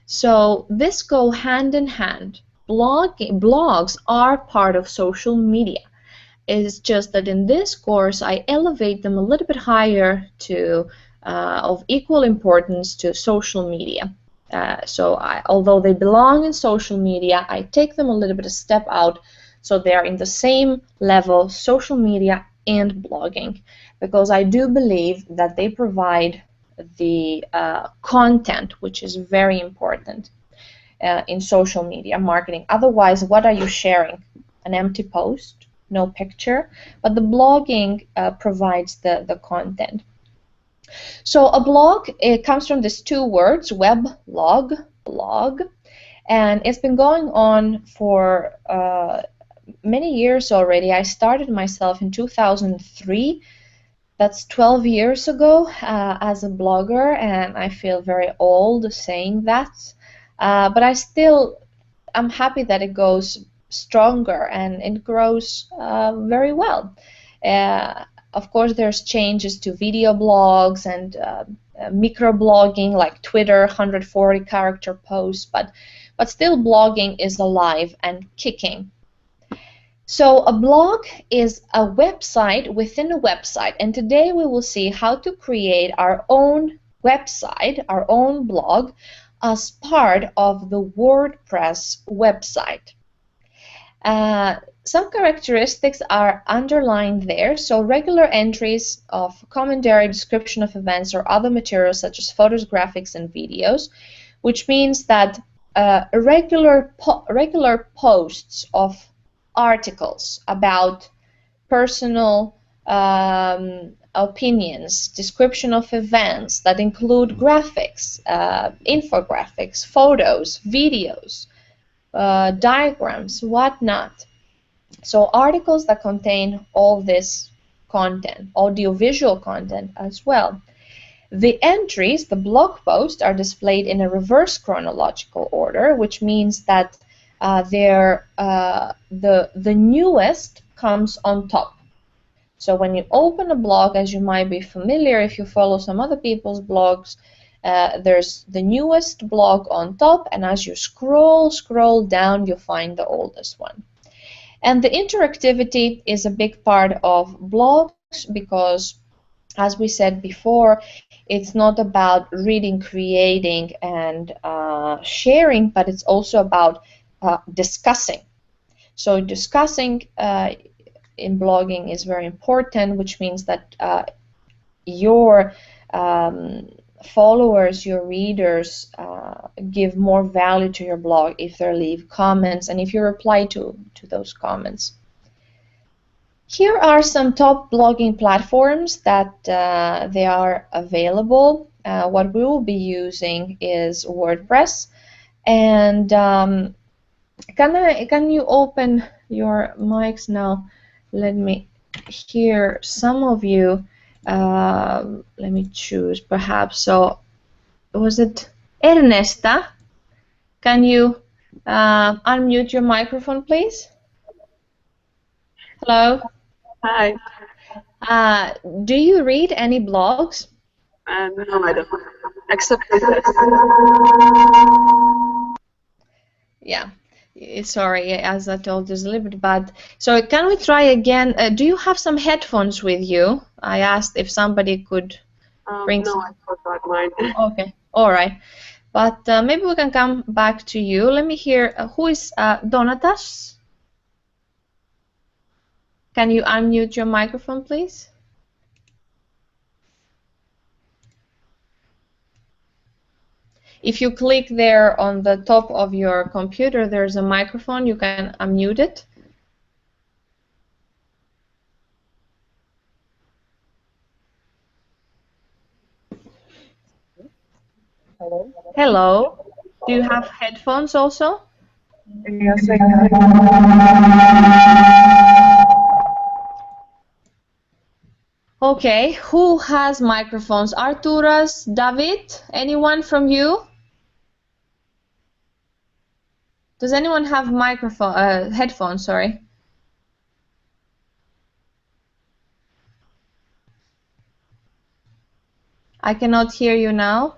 So this go hand in hand. Blogs are part of social media. It's just that in this course I elevate them a little bit higher to of equal importance to social media. Although they belong in social media, I take them a little bit a step out, so they are in the same level, social media and blogging, because I do believe that they provide the content, which is very important in social media marketing. Otherwise, what are you sharing? An empty post, no picture, but the blogging provides the content. So a blog, it comes from these two words, weblog, blog, and it's been going on for many years already. I started myself in 2003. That's 12 years ago as a blogger, and I feel very old saying that. But I'm happy that it goes stronger and it grows very well. Of course, there's changes to video blogs and microblogging like Twitter, 140 character posts, but still blogging is alive and kicking. So a blog is a website within a website, and today we will see how to create our own website, our own blog, as part of the WordPress website. Some characteristics are underlined there, so regular entries of commentary, description of events, or other materials such as photos, graphics, and videos, which means that regular posts of articles about personal opinions, description of events that include graphics, infographics, photos, videos, diagrams, whatnot. So articles that contain all this content, audiovisual content as well. The entries, the blog posts, are displayed in a reverse chronological order, which means that the newest comes on top. So when you open a blog, as you might be familiar if you follow some other people's blogs, there's the newest blog on top, and as you scroll down, you find the oldest one. And the interactivity is a big part of blogs because, as we said before, it's not about reading, creating, and sharing, but it's also about discussing. So discussing in blogging is very important, which means that your followers, your readers, give more value to your blog if they leave comments and if you reply to those comments. Here are some top blogging platforms that they are available. What we will be using is WordPress. And can you open your mics now? Let me hear some of you. Let me choose perhaps. So was it Ernesta? Can you unmute your microphone, please? Hello. Hi. Do you read any blogs? No, I don't. Except Wordpress. Yeah. Sorry, as I told you, it's a little bit bad. So can we try again? Do you have some headphones with you? I asked if somebody could bring No, some. I forgot mine. Okay. All right. But maybe we can come back to you. Let me hear. Who is Donatas? Can you unmute your microphone, please? If you click there on the top of your computer, there's a microphone. You can unmute it. Hello? Hello. Do you have headphones also? Yes, I have. Okay. Who has microphones? Arturas, David? Anyone from you? Does anyone have microphone, headphones? Sorry. I cannot hear you now.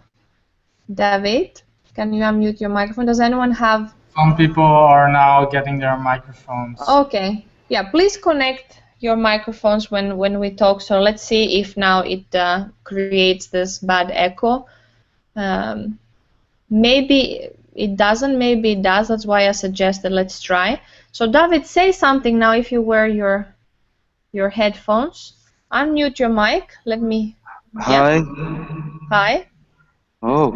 David, can you unmute your microphone? Does anyone have? Some people are now getting their microphones. Okay. Yeah, please connect your microphones when we talk. So let's see if now it creates this bad echo. Maybe it doesn't, maybe it does. That's why I suggested let's try. So David, say something now if you wear your headphones. Unmute your mic. Let me. Hi. Yep. Hi. Oh.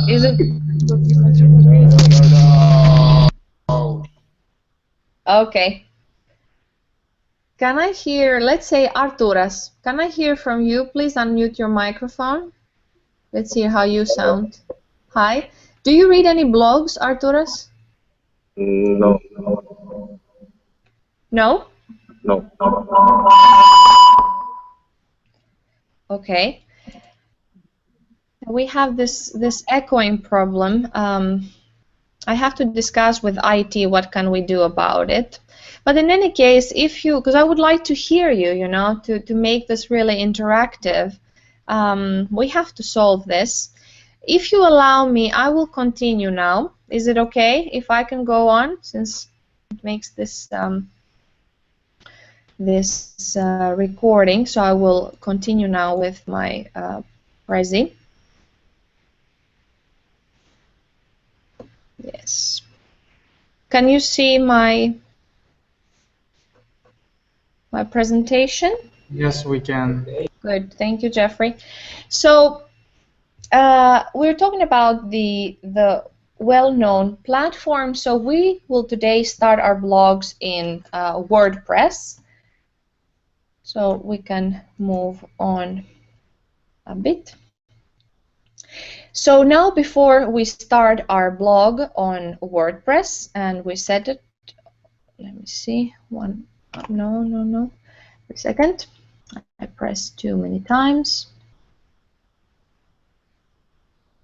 Is it? Okay. Can I hear, let's say Arturas, can I hear from you? Please unmute your microphone. Let's hear how you sound. Hi. Do you read any blogs, Arturas? No. No? No. Okay. We have this echoing problem. I have to discuss with IT what can we do about it. But in any case, if you, because I would like to hear you, you know, to make this really interactive, we have to solve this. If you allow me, I will continue now. Is it okay if I can go on, since it makes this recording? So I will continue now with my Prezi. Yes. Can you see my presentation? Yes, we can. Good. Thank you, Jeffrey. So we're talking about the well-known platform. So we will today start our blogs in WordPress. So we can move on a bit. So now before we start our blog on WordPress, and we set it, let me see, no, a second, I pressed too many times.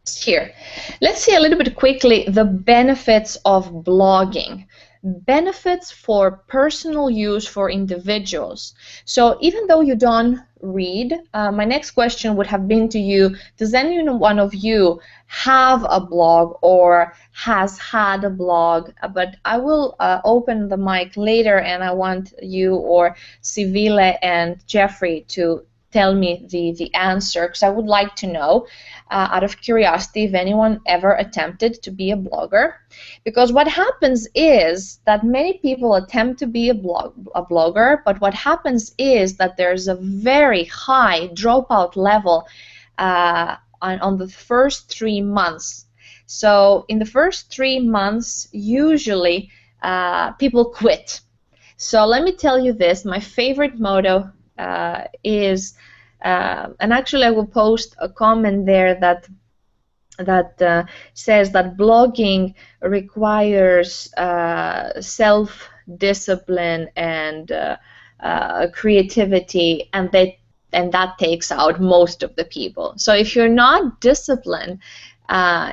Here, let's see a little bit quickly the benefits of blogging. Benefits for personal use for individuals. So even though you don't read, my next question would have been to you, does any one of you have a blog or has had a blog? But I will open the mic later, and I want you or Sivile and Jeffrey to tell me the answer, because I would like to know, out of curiosity, if anyone ever attempted to be a blogger. Because what happens is that many people attempt to be a blogger, but what happens is that there's a very high dropout level on the first 3 months. So in the first 3 months, usually people quit. So let me tell you this, my favorite motto is, and actually I will post a comment there that says that blogging requires self-discipline and creativity, and that takes out most of the people. So if you're not disciplined,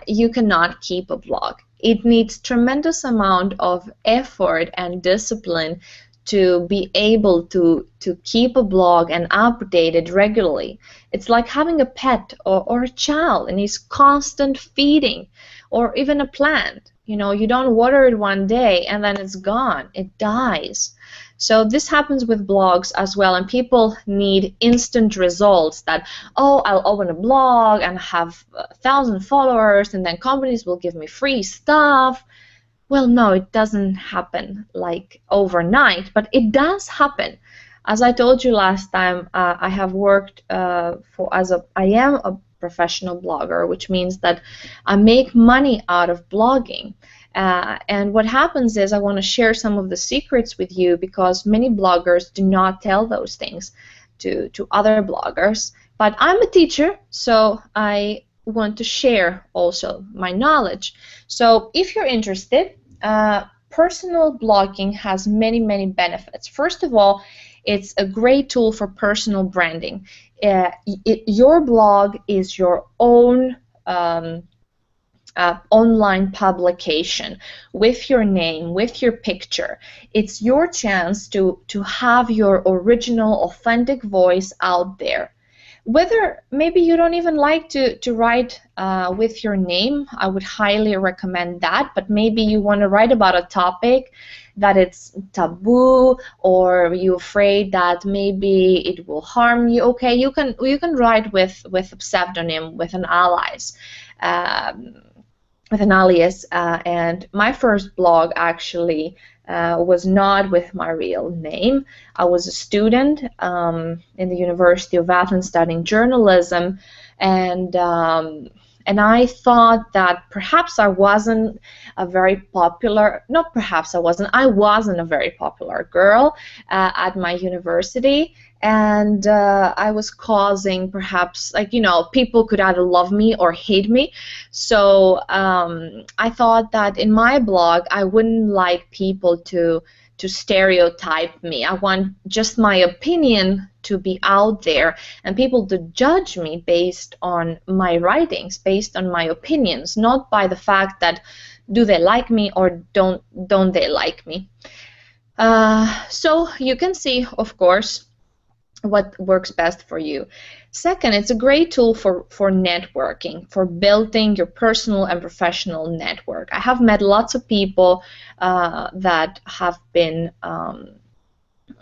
you cannot keep a blog. It needs tremendous amount of effort and discipline to be able to keep a blog and update it regularly. It's like having a pet or a child and needs constant feeding, or even a plant. You know, you don't water it one day and then it's gone, it dies. So this happens with blogs as well, and people need instant results that, oh, I'll open a blog and have 1,000 followers and then companies will give me free stuff. Well, no, it doesn't happen like overnight, but it does happen. As I told you last time, I have worked I am a professional blogger, which means that I make money out of blogging. And what happens is I want to share some of the secrets with you, because many bloggers do not tell those things to other bloggers. But I'm a teacher, so I want to share also my knowledge. So if you're interested, personal blogging has many, many benefits. First of all, it's a great tool for personal branding. Your blog is your own online publication with your name, with your picture. It's your chance to have your original, authentic voice out there. Whether maybe you don't even like to write with your name, I would highly recommend that, but maybe you want to write about a topic that it's taboo, or you're afraid that maybe it will harm you. Okay, you can write with a pseudonym, with an alias. And my first blog actually was not with my real name. I was a student in the University of Athens studying journalism, and I thought that perhaps I wasn't a very popular, not perhaps I wasn't a very popular girl at my university, and I was causing perhaps, like, you know, people could either love me or hate me. So I thought that in my blog I wouldn't like people to stereotype me. I want just my opinion to be out there and people to judge me based on my writings, based on my opinions, not by the fact that do they like me or don't they like me. So you can see, of course, what works best for you. Second, it's a great tool for networking, for building your personal and professional network. I have met lots of people that have been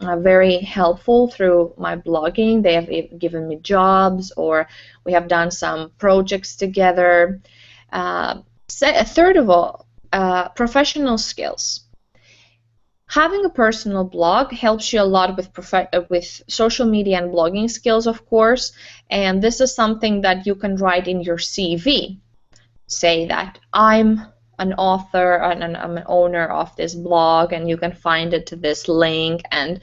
very helpful through my blogging. They have given me jobs, or we have done some projects together. Third of all, professional skills. Having a personal blog helps you a lot with social media and blogging skills, of course, and this is something that you can write in your CV. Say that I'm an author and I'm an owner of this blog, and you can find it to this link, and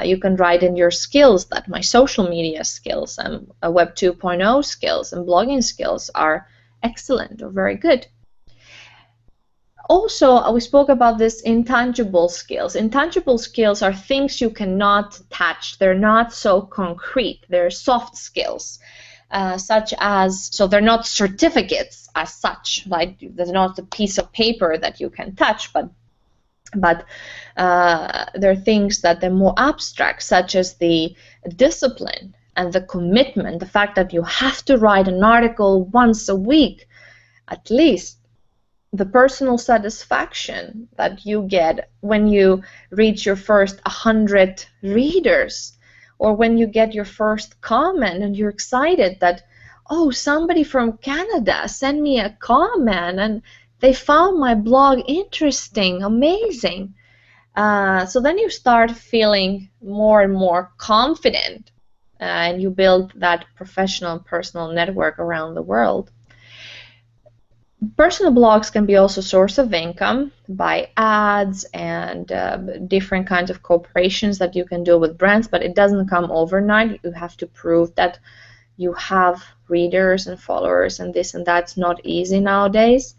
You can write in your skills that my social media skills and Web 2.0 skills and blogging skills are excellent or very good. Also, we spoke about this intangible skills. Intangible skills are things you cannot touch. They're not so concrete. They're soft skills, such as, so they're not certificates as such. Like, there's not a piece of paper that you can touch, but there are things that they're more abstract, such as the discipline and the commitment, the fact that you have to write an article once a week, at least. The personal satisfaction that you get when you reach your first 100 readers, or when you get your first comment and you're excited that, oh, somebody from Canada sent me a comment and they found my blog interesting, amazing. So then you start feeling more and more confident, and you build that professional and personal network around the world. Personal blogs can be also a source of income by ads and different kinds of cooperations that you can do with brands, but it doesn't come overnight. You have to prove that you have readers and followers, and this and that's not easy nowadays.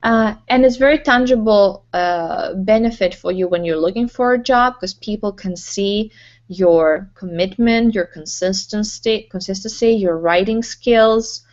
And it's very tangible benefit for you when you're looking for a job, because people can see your commitment, your consistency, your writing skills.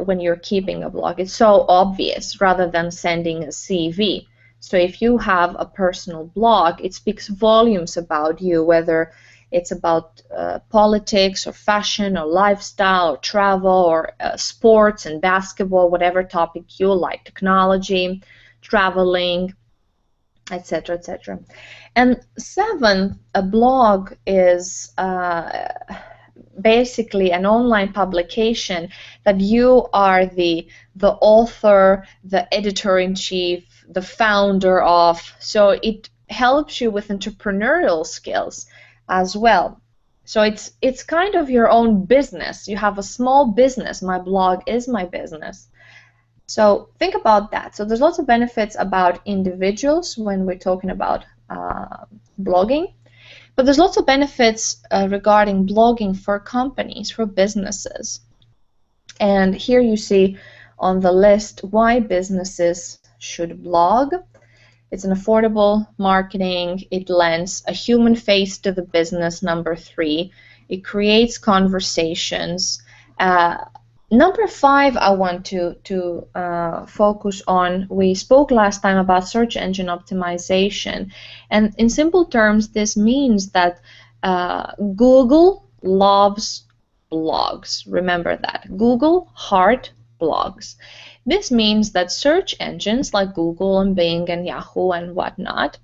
When you're keeping a blog, it's so obvious rather than sending a CV. So if you have a personal blog, it speaks volumes about you, whether it's about politics or fashion or lifestyle or travel or sports and basketball, whatever topic you like, technology, traveling, etc., etc. And seventh, a blog is basically an online publication that you are the author, the editor-in-chief, the founder of. So it helps you with entrepreneurial skills as well. So it's kind of your own business. You have a small business. My blog is my business. So think about that. So there's lots of benefits about individuals when we're talking about blogging. But there's lots of benefits regarding blogging for companies, for businesses. And here you see on the list why businesses should blog. It's an affordable marketing. It lends a human face to the business, number 3. It creates conversations. Number 5, I want to focus on. We spoke last time about search engine optimization, and in simple terms, this means that Google loves blogs. Remember that. Google heart blogs. This means that search engines like Google and Bing and Yahoo and whatnot,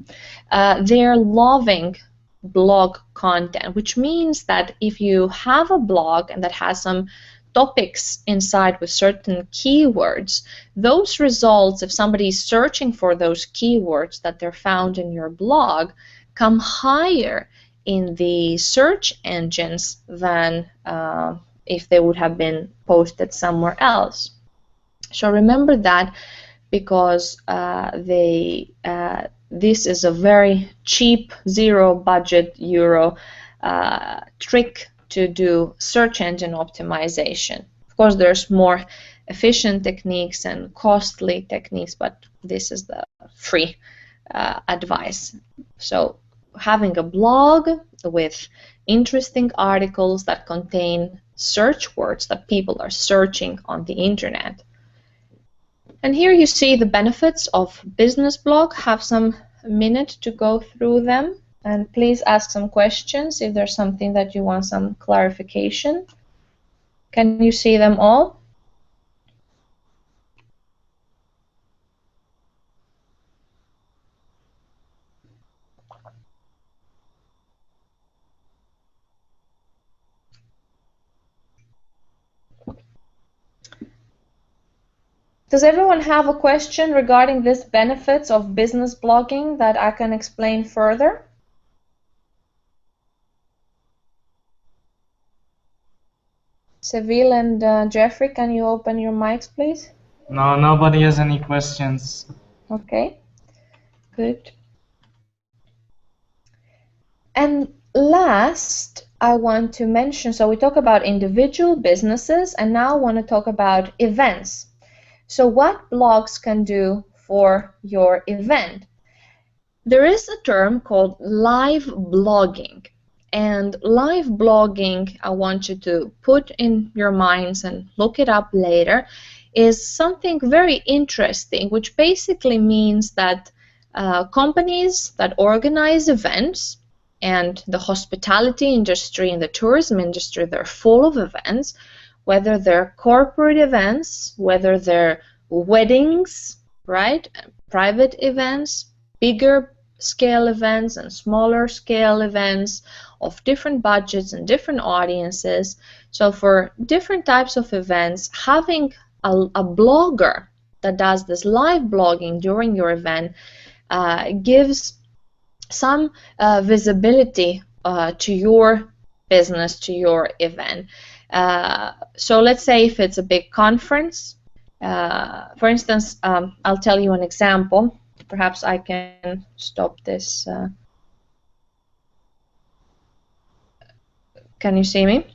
they're loving blog content, which means that if you have a blog and that has some topics inside with certain keywords, those results, if somebody is searching for those keywords that they're found in your blog, come higher in the search engines than if they would have been posted somewhere else. So remember that, because this is a very cheap, zero budget euro trick to do search engine optimization. Of course, there's more efficient techniques and costly techniques, but this is the free advice. So having a blog with interesting articles that contain search words that people are searching on the internet. And here you see the benefits of business blog. Have some minute to go through them. And please ask some questions if there's something that you want some clarification. Can you see them all? Does everyone have a question regarding these benefits of business blogging that I can explain further? Seville and Jeffrey, can you open your mics, please? No, nobody has any questions. Okay, good. And last, I want to mention, so we talk about individual businesses, and now I want to talk about events. So what blogs can do for your event? There is a term called live blogging. And live blogging, I want you to put in your minds and look it up later, is something very interesting, which basically means that companies that organize events, and the hospitality industry and the tourism industry, they're full of events, whether they're corporate events, whether they're weddings, right? Private events, bigger scale events and smaller scale events of different budgets and different audiences. So for different types of events, having a blogger that does this live blogging during your event gives some visibility to your business, to your event. So let's say if it's a big conference, for instance, I'll tell you an example. Perhaps I can stop this. Can you see me?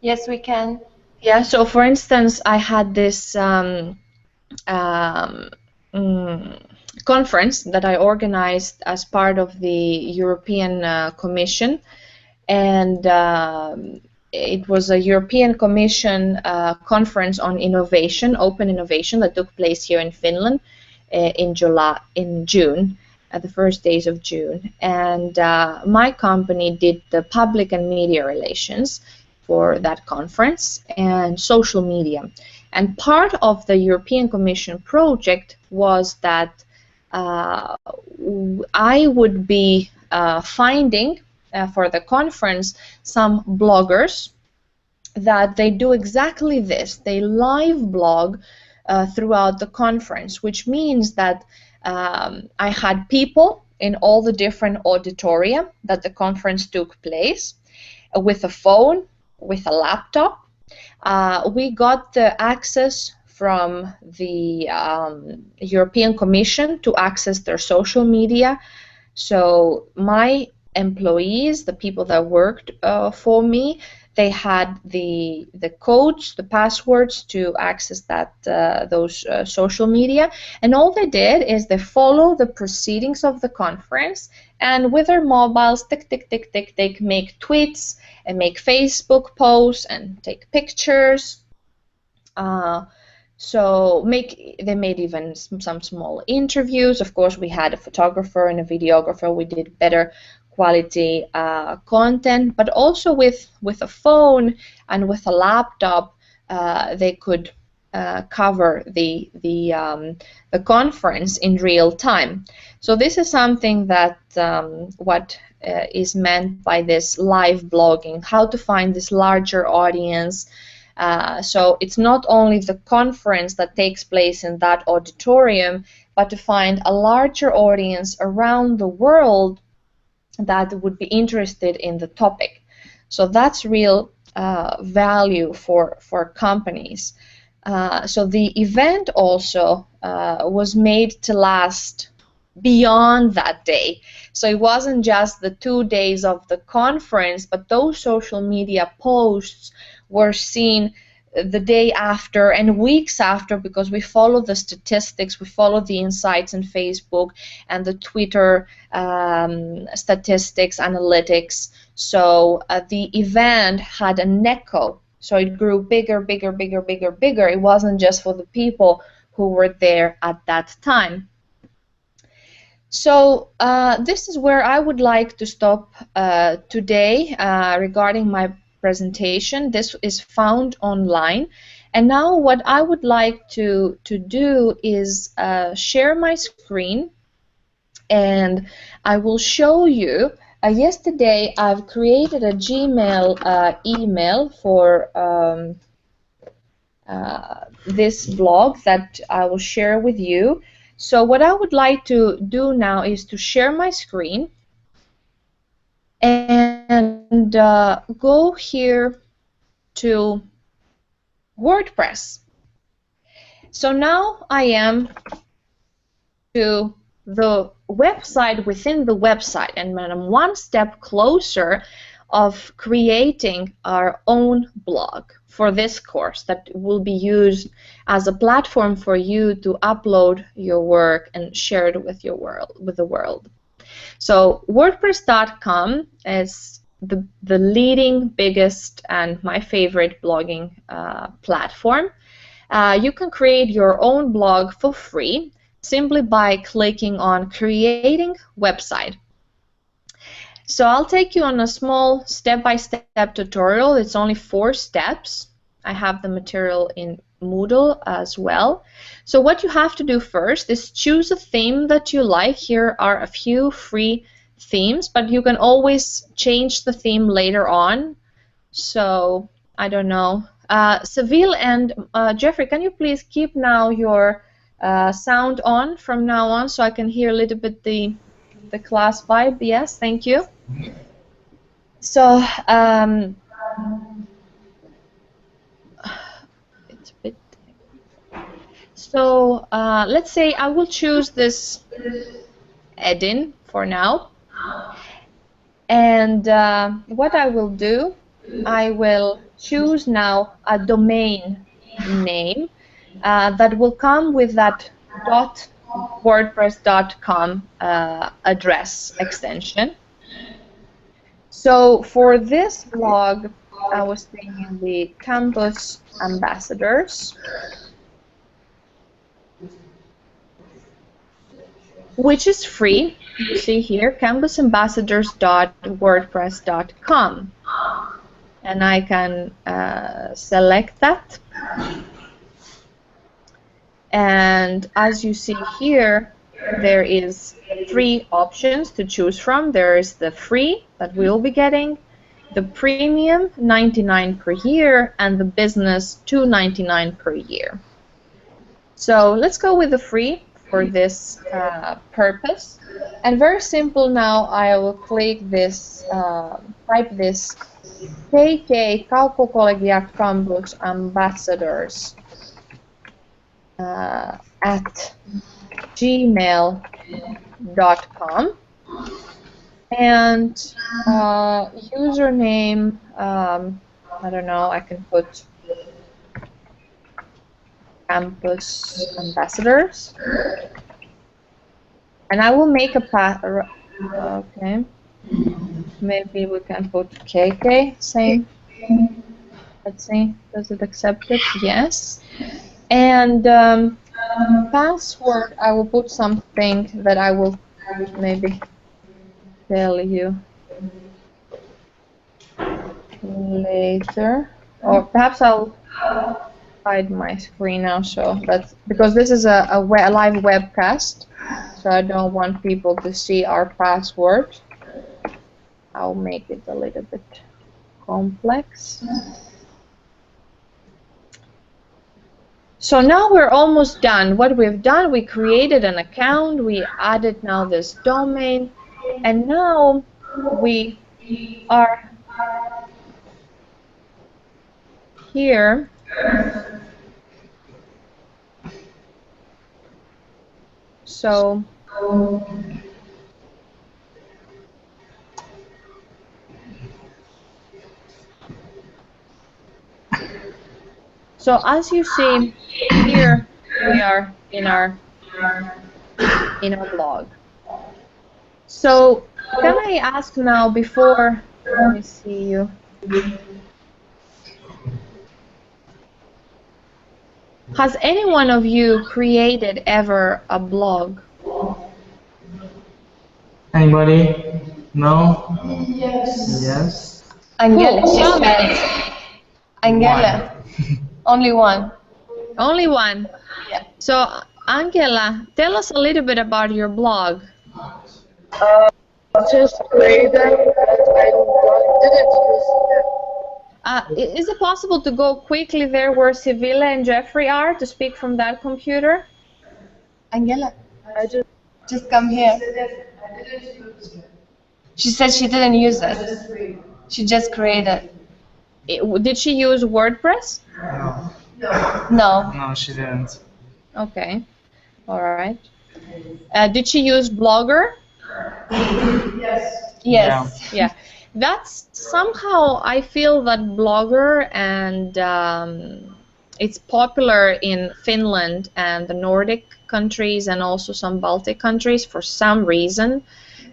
Yes, we can. Yeah, so for instance, I had this conference that I organized as part of the European Commission, and it was a European Commission conference on innovation, open innovation, that took place here in Finland in June, at the first days of June. And my company did the public and media relations for that conference and social media. And part of the European Commission project was that I would be finding for the conference some bloggers that they do exactly this. They live blog throughout the conference, which means that I had people in all the different auditoria that the conference took place with a phone, with a laptop. We got the access from the European Commission to access their social media. So my employees, the people that worked for me, they had the codes, the passwords to access those social media, and all they did is they follow the proceedings of the conference, and with their mobiles, tick, tick, tick, tick, tick, make tweets and make Facebook posts and take pictures. So they made even some small interviews. Of course, we had a photographer and a videographer. We did better quality content, but also with a phone and with a laptop, they could cover the conference in real time. So this is something that what is meant by this live blogging, how to find this larger audience. So it's not only the conference that takes place in that auditorium, but to find a larger audience around the world that would be interested in the topic. So that's real value for companies. So the event also was made to last beyond that day. So it wasn't just the 2 days of the conference, but those social media posts were seen the day after and weeks after, because we follow the statistics, we follow the insights in Facebook and the Twitter statistics, analytics. So the event had an echo. So it grew bigger, bigger, bigger, bigger, bigger. It wasn't just for the people who were there at that time. So this is where I would like to stop today regarding my presentation. This is found online. And now what I would like to do is share my screen, and I will show you. Yesterday I've created a Gmail email for this blog that I will share with you. So what I would like to do now is to share my screen and go here to WordPress. So now I am to the website within the website, and I'm one step closer of creating our own blog for this course that will be used as a platform for you to upload your work and share it with the world. So WordPress.com is the leading, biggest, and my favorite blogging platform. You can create your own blog for free simply by clicking on Creating Website. So I'll take you on a small step-by-step tutorial. It's only 4 steps. I have the material in Moodle as well. So what you have to do first is choose a theme that you like. Here are a few free themes, but you can always change the theme later on. So I don't know. Seville and Jeffrey, can you please keep now your sound on from now on so I can hear a little bit the class vibe? Yes, thank you. So it's a bit. So let's say I will choose this Edin for now, and what I will do, I will choose now a domain name that will come with that .wordpress.com address extension. So for this blog, I was thinking the Campus Ambassadors, which is free. You see here, campusambassadors.wordpress.com. And I can select that. And as you see here, there is 3 options to choose from. There is the free that we'll be getting, the premium $99 per year, and the business $299 per year. So let's go with the free for this purpose. And very simple now, I will click this, type this KK Kauko Collegiate Campus Ambassadors at gmail.com, and username, I don't know, I can put Campus Ambassadors, and I will make a okay, maybe we can put KK, same. Let's see, does it accept it? Yes. And password, I will put something that I will maybe tell you later, or perhaps I'll hide my screen now, so that's because this is a live webcast, so I don't want people to see our password. I'll make it a little bit complex. So now we're almost done. What we've done, we created an account, we added now this domain, and now we are here. So as you see here, we are in our blog. So can I ask now, before, let me see you. Has any one of you created ever a blog? Anybody? No? Yes. Yes? Angela, Cool. she said. Angela. Only one. Only one? Yeah. So Angela, tell us a little bit about your blog. Just created, but I didn't use it. Is it possible to go quickly there where Sivile and Jeffrey are to speak from that computer? Angela, I just come here. She said she didn't use it. She just created. Did she use WordPress? No. No. No, she didn't. Okay. All right. Did she use Blogger? Yes. Yeah, that's somehow I feel that Blogger and it's popular in Finland and the Nordic countries and also some Baltic countries for some reason.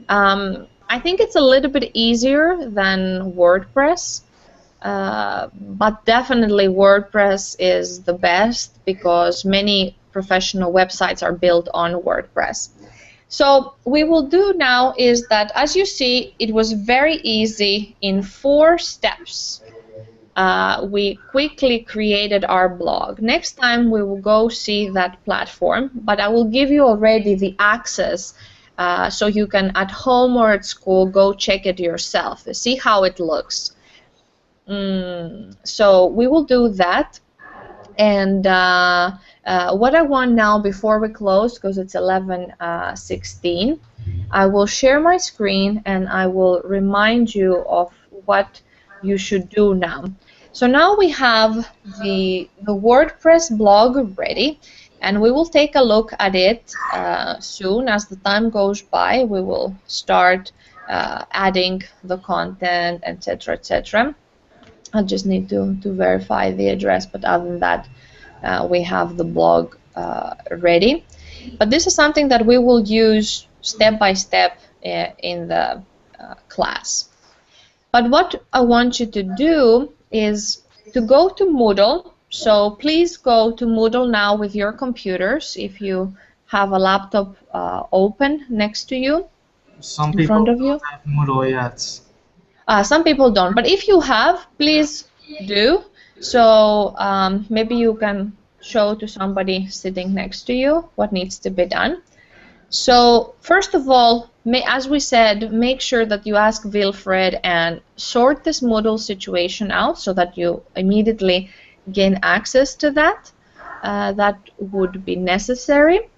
I think it's a little bit easier than WordPress, but definitely WordPress is the best because many professional websites are built on WordPress. So we will do now is that, as you see, it was very easy in 4 steps. We quickly created our blog. Next time we will go see that platform, but I will give you already the access so you can at home or at school go check it yourself, see how it looks. So we will do that. And what I want now before we close, because it's 11:16, I will share my screen and I will remind you of what you should do now. So now we have the WordPress blog ready, and we will take a look at it soon. As the time goes by, we will start adding the content, etc., etc. I just need to verify the address, but other than that, we have the blog ready. But this is something that we will use step by step in the class. But what I want you to do is to go to Moodle. So please go to Moodle now with your computers if you have a laptop open next to you, Some in people front of you. don't have Moodle yet. Some people don't, but if you have, please do. So maybe you can show to somebody sitting next to you what needs to be done. So first of all, as we said, make sure that you ask Wilfred and sort this Moodle situation out so that you immediately gain access to that. That would be necessary.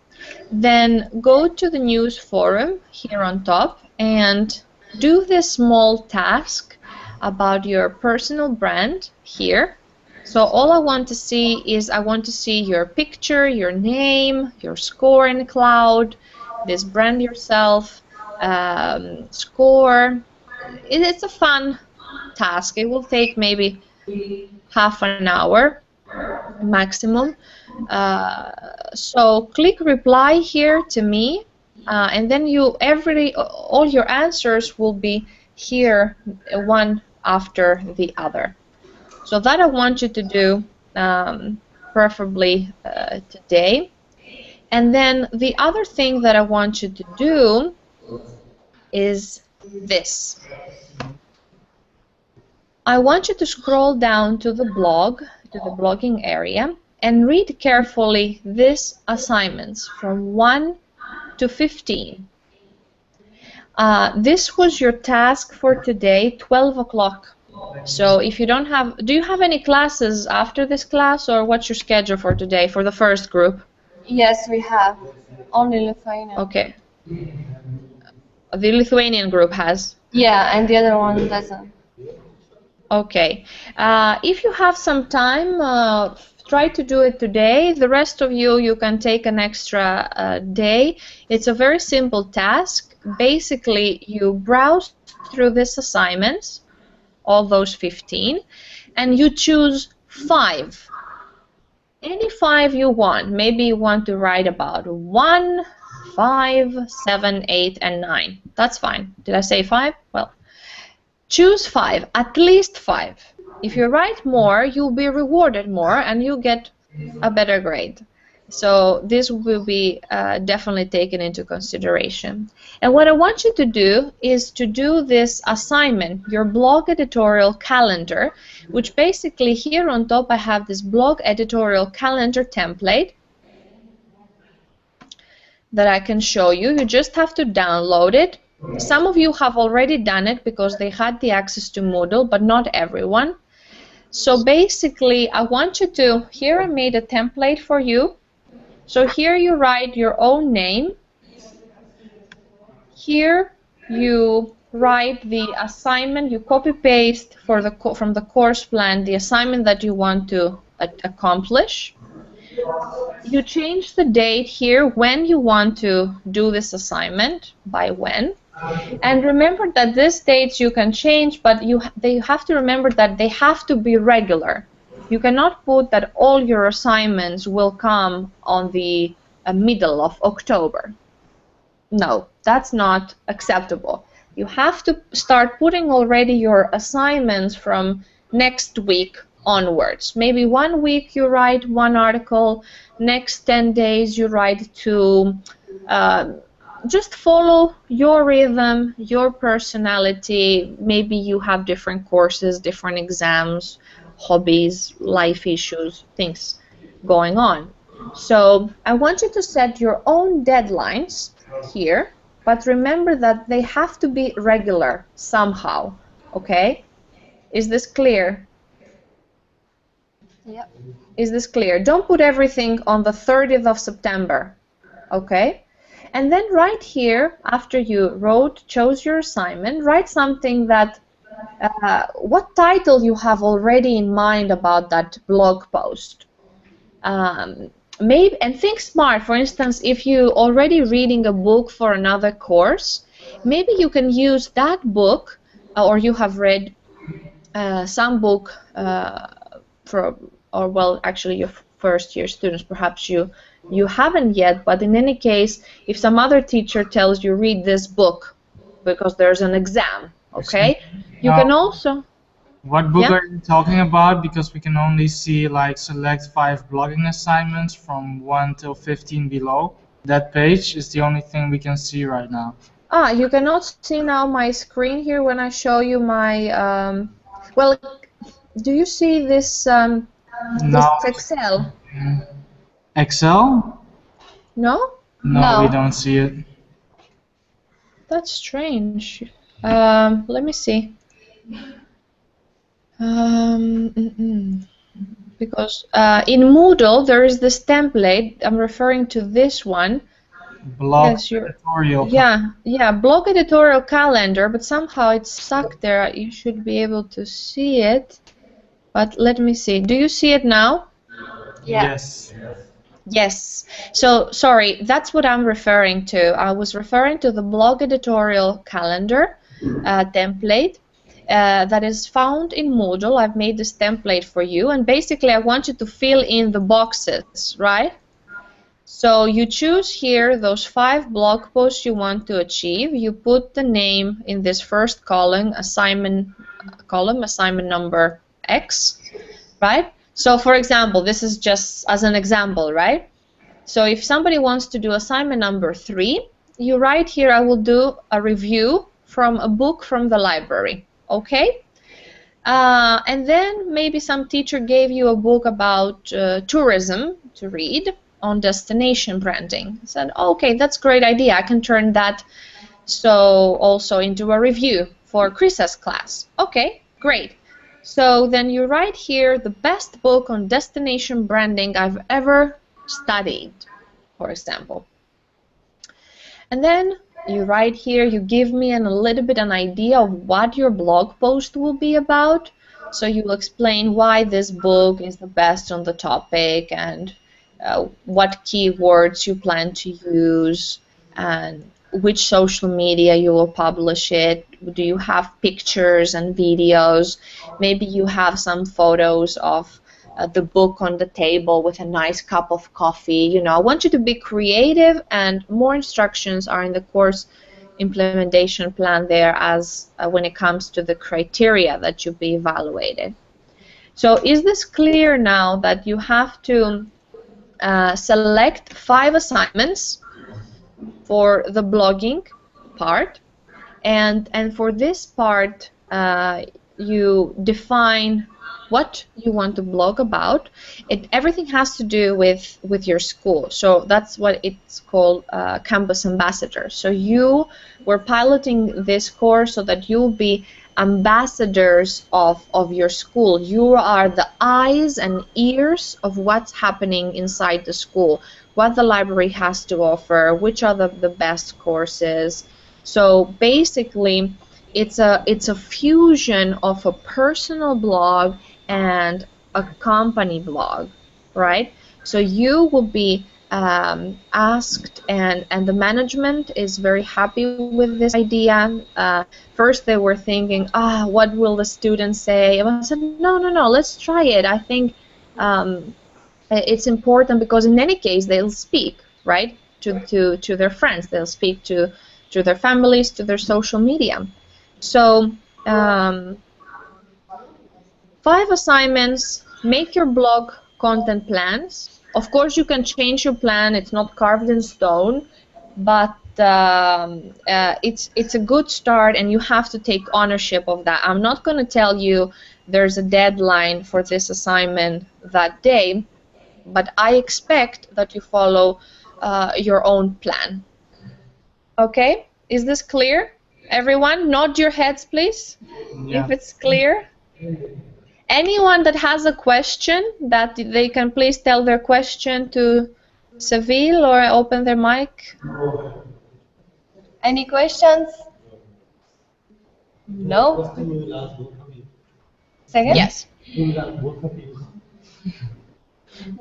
Then go to the news forum here on top and do this small task about your personal brand here. So all I want to see is I want to see your picture, your name, your score in cloud, this brand yourself, score. It's a fun task. It will take maybe half an hour maximum. So click reply here to me, and then all your answers will be here one after the other. So that I want you to do preferably today. And then the other thing that I want you to do is this. I want you to scroll down to the blog, to the blogging area, and read carefully these assignments from 1 to 15. This was your task for today, 12 o'clock. So if you don't have, do you have any classes after this class, or what's your schedule for today for the first group? Yes, we have. Only Lithuanian. Okay. The Lithuanian group has. Yeah, and the other one doesn't. Okay. If you have some time, try to do it today. The rest of you can take an extra day. It's a very simple task. Basically, you browse through these assignments, all those 15, and you choose 5. Any 5 you want. Maybe you want to write about 1, 5, 7, 8, and 9. That's fine. Did I say 5? Well, choose 5, at least 5. If you write more, you'll be rewarded more and you get a better grade. So this will be definitely taken into consideration. And what I want you to do is to do this assignment, your blog editorial calendar, which basically here on top I have this blog editorial calendar template that I can show you. You just have to download it. Some of you have already done it because they had the access to Moodle, but not everyone. So basically, I want you to, here I made a template for you. So here you write your own name. Here you write the assignment, you copy-paste from the course plan the assignment that you want to accomplish. You change the date here when you want to do this assignment, by when. And remember that these dates you can change, but they have to remember that they have to be regular. You cannot put that all your assignments will come on the middle of October. No, that's not acceptable. You have to start putting already your assignments from next week onwards. Maybe 1 week you write 1 article, next 10 days you write 2. Just follow your rhythm, your personality. Maybe you have different courses, different exams, hobbies, life issues, things going on. So I want you to set your own deadlines here, but remember that they have to be regular somehow, okay? Is this clear? Yep. Is this clear? Don't put everything on the 30th of September, okay? And then right here, after you chose your assignment, write something that, what title you have already in mind about that blog post. Maybe, and think smart. For instance, if you already reading a book for another course, maybe you can use that book, or you have read some book or well, actually your first year students, perhaps you haven't yet, but in any case, if some other teacher tells you read this book because there's an exam, okay, you can also. What book Yeah? are you talking about? Because we can only see like select 5 blogging assignments from 1 till 15 below. That page is the only thing we can see right now. You cannot see now my screen here when I show you my, well, do you see this, this Excel? Excel? No? No, we don't see it. That's strange. Let me see. Because in Moodle there is this template. I'm referring to this one. Blog editorial. Yeah, blog editorial calendar, but somehow it's stuck there. You should be able to see it. But let me see. Do you see it now? Yes. Yes. So, sorry, that's what I'm referring to. I was referring to the blog editorial calendar template that is found in Moodle. I've made this template for you, and basically I want you to fill in the boxes, right? So you choose here those 5 blog posts you want to achieve. You put the name in this first column, assignment number X, right? So for example, this is just as an example, right? So if somebody wants to do assignment number 3, you write here, I will do a review from a book from the library, okay? And then maybe some teacher gave you a book about tourism to read on destination branding. I said, okay, that's a great idea. I can turn that also into a review for Chris's class. Okay, great. So then you write here the best book on destination branding I've ever studied, for example. And then you write here, you give me a little bit an idea of what your blog post will be about. So you will explain why this book is the best on the topic and what keywords you plan to use and which social media you will publish it. Do you have pictures and videos? Maybe you have some photos of the book on the table with a nice cup of coffee. You know, I want you to be creative, and more instructions are in the course implementation plan there as when it comes to the criteria that you'll be evaluated. So is this clear now that you have to select 5 assignments for the blogging part, and for this part you define what you want to blog about. Everything has to do with your school, so that's what it's called campus ambassador. So you were piloting this course so that you'll be ambassadors of your school. You are the eyes and ears of what's happening inside the school, what the library has to offer, which are the best courses. So basically it's a fusion of a personal blog and a company blog, right? So you will be asked, and the management is very happy with this idea. First they were thinking, what will the students say? And I said, no, let's try it. I think it's important because in any case they'll speak, right, to their friends. They'll speak to their families, to their social media. So 5 assignments. Make your blog content plans. Of course, you can change your plan. It's not carved in stone, but it's a good start, and you have to take ownership of that. I'm not going to tell you there's a deadline for this assignment that day, but I expect that you follow your own plan. Okay? Is this clear? Everyone, nod your heads, please, if it's clear. Anyone that has a question, that they can please tell their question to Seville or open their mic. Any questions? No? Second? Yes.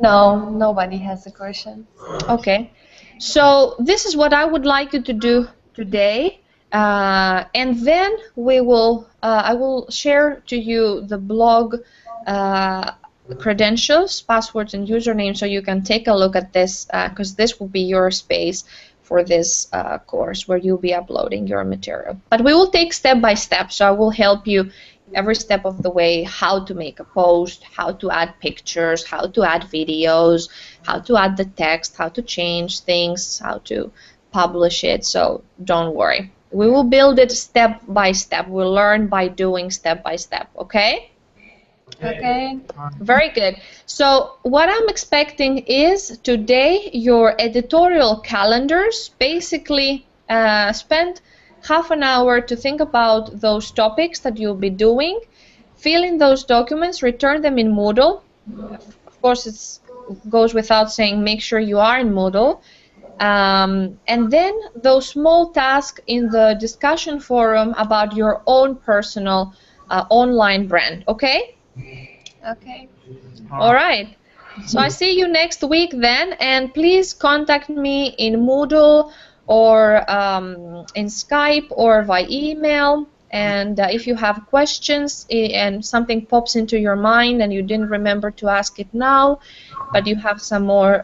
No, nobody has a question. Okay. So this is what I would like you to do today. And then we will, I will share to you the blog credentials, passwords, and username, so you can take a look at this, because this will be your space for this course where you'll be uploading your material. But we will take step by step, so I will help you every step of the way, how to make a post, how to add pictures, how to add videos, how to add the text, how to change things, how to publish it. So don't worry. We will build it step by step. We'll learn by doing step by step, okay? Okay. Very good. So what I'm expecting is today your editorial calendars. Basically spend half an hour to think about those topics that you'll be doing, fill in those documents, return them in Moodle. Of course, it goes without saying, make sure you are in Moodle. And then those small tasks in the discussion forum about your own personal online brand, okay? Okay. All right. So I see you next week then, and please contact me in Moodle or in Skype or via email. And if you have questions and something pops into your mind and you didn't remember to ask it now, but you have some more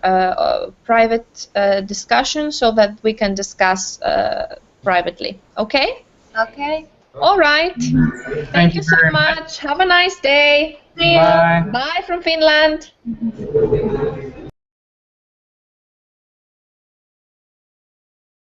private discussion, so that we can discuss privately. Okay? Okay. All right. Thank you so very much. Have a nice day. Bye. Bye from Finland.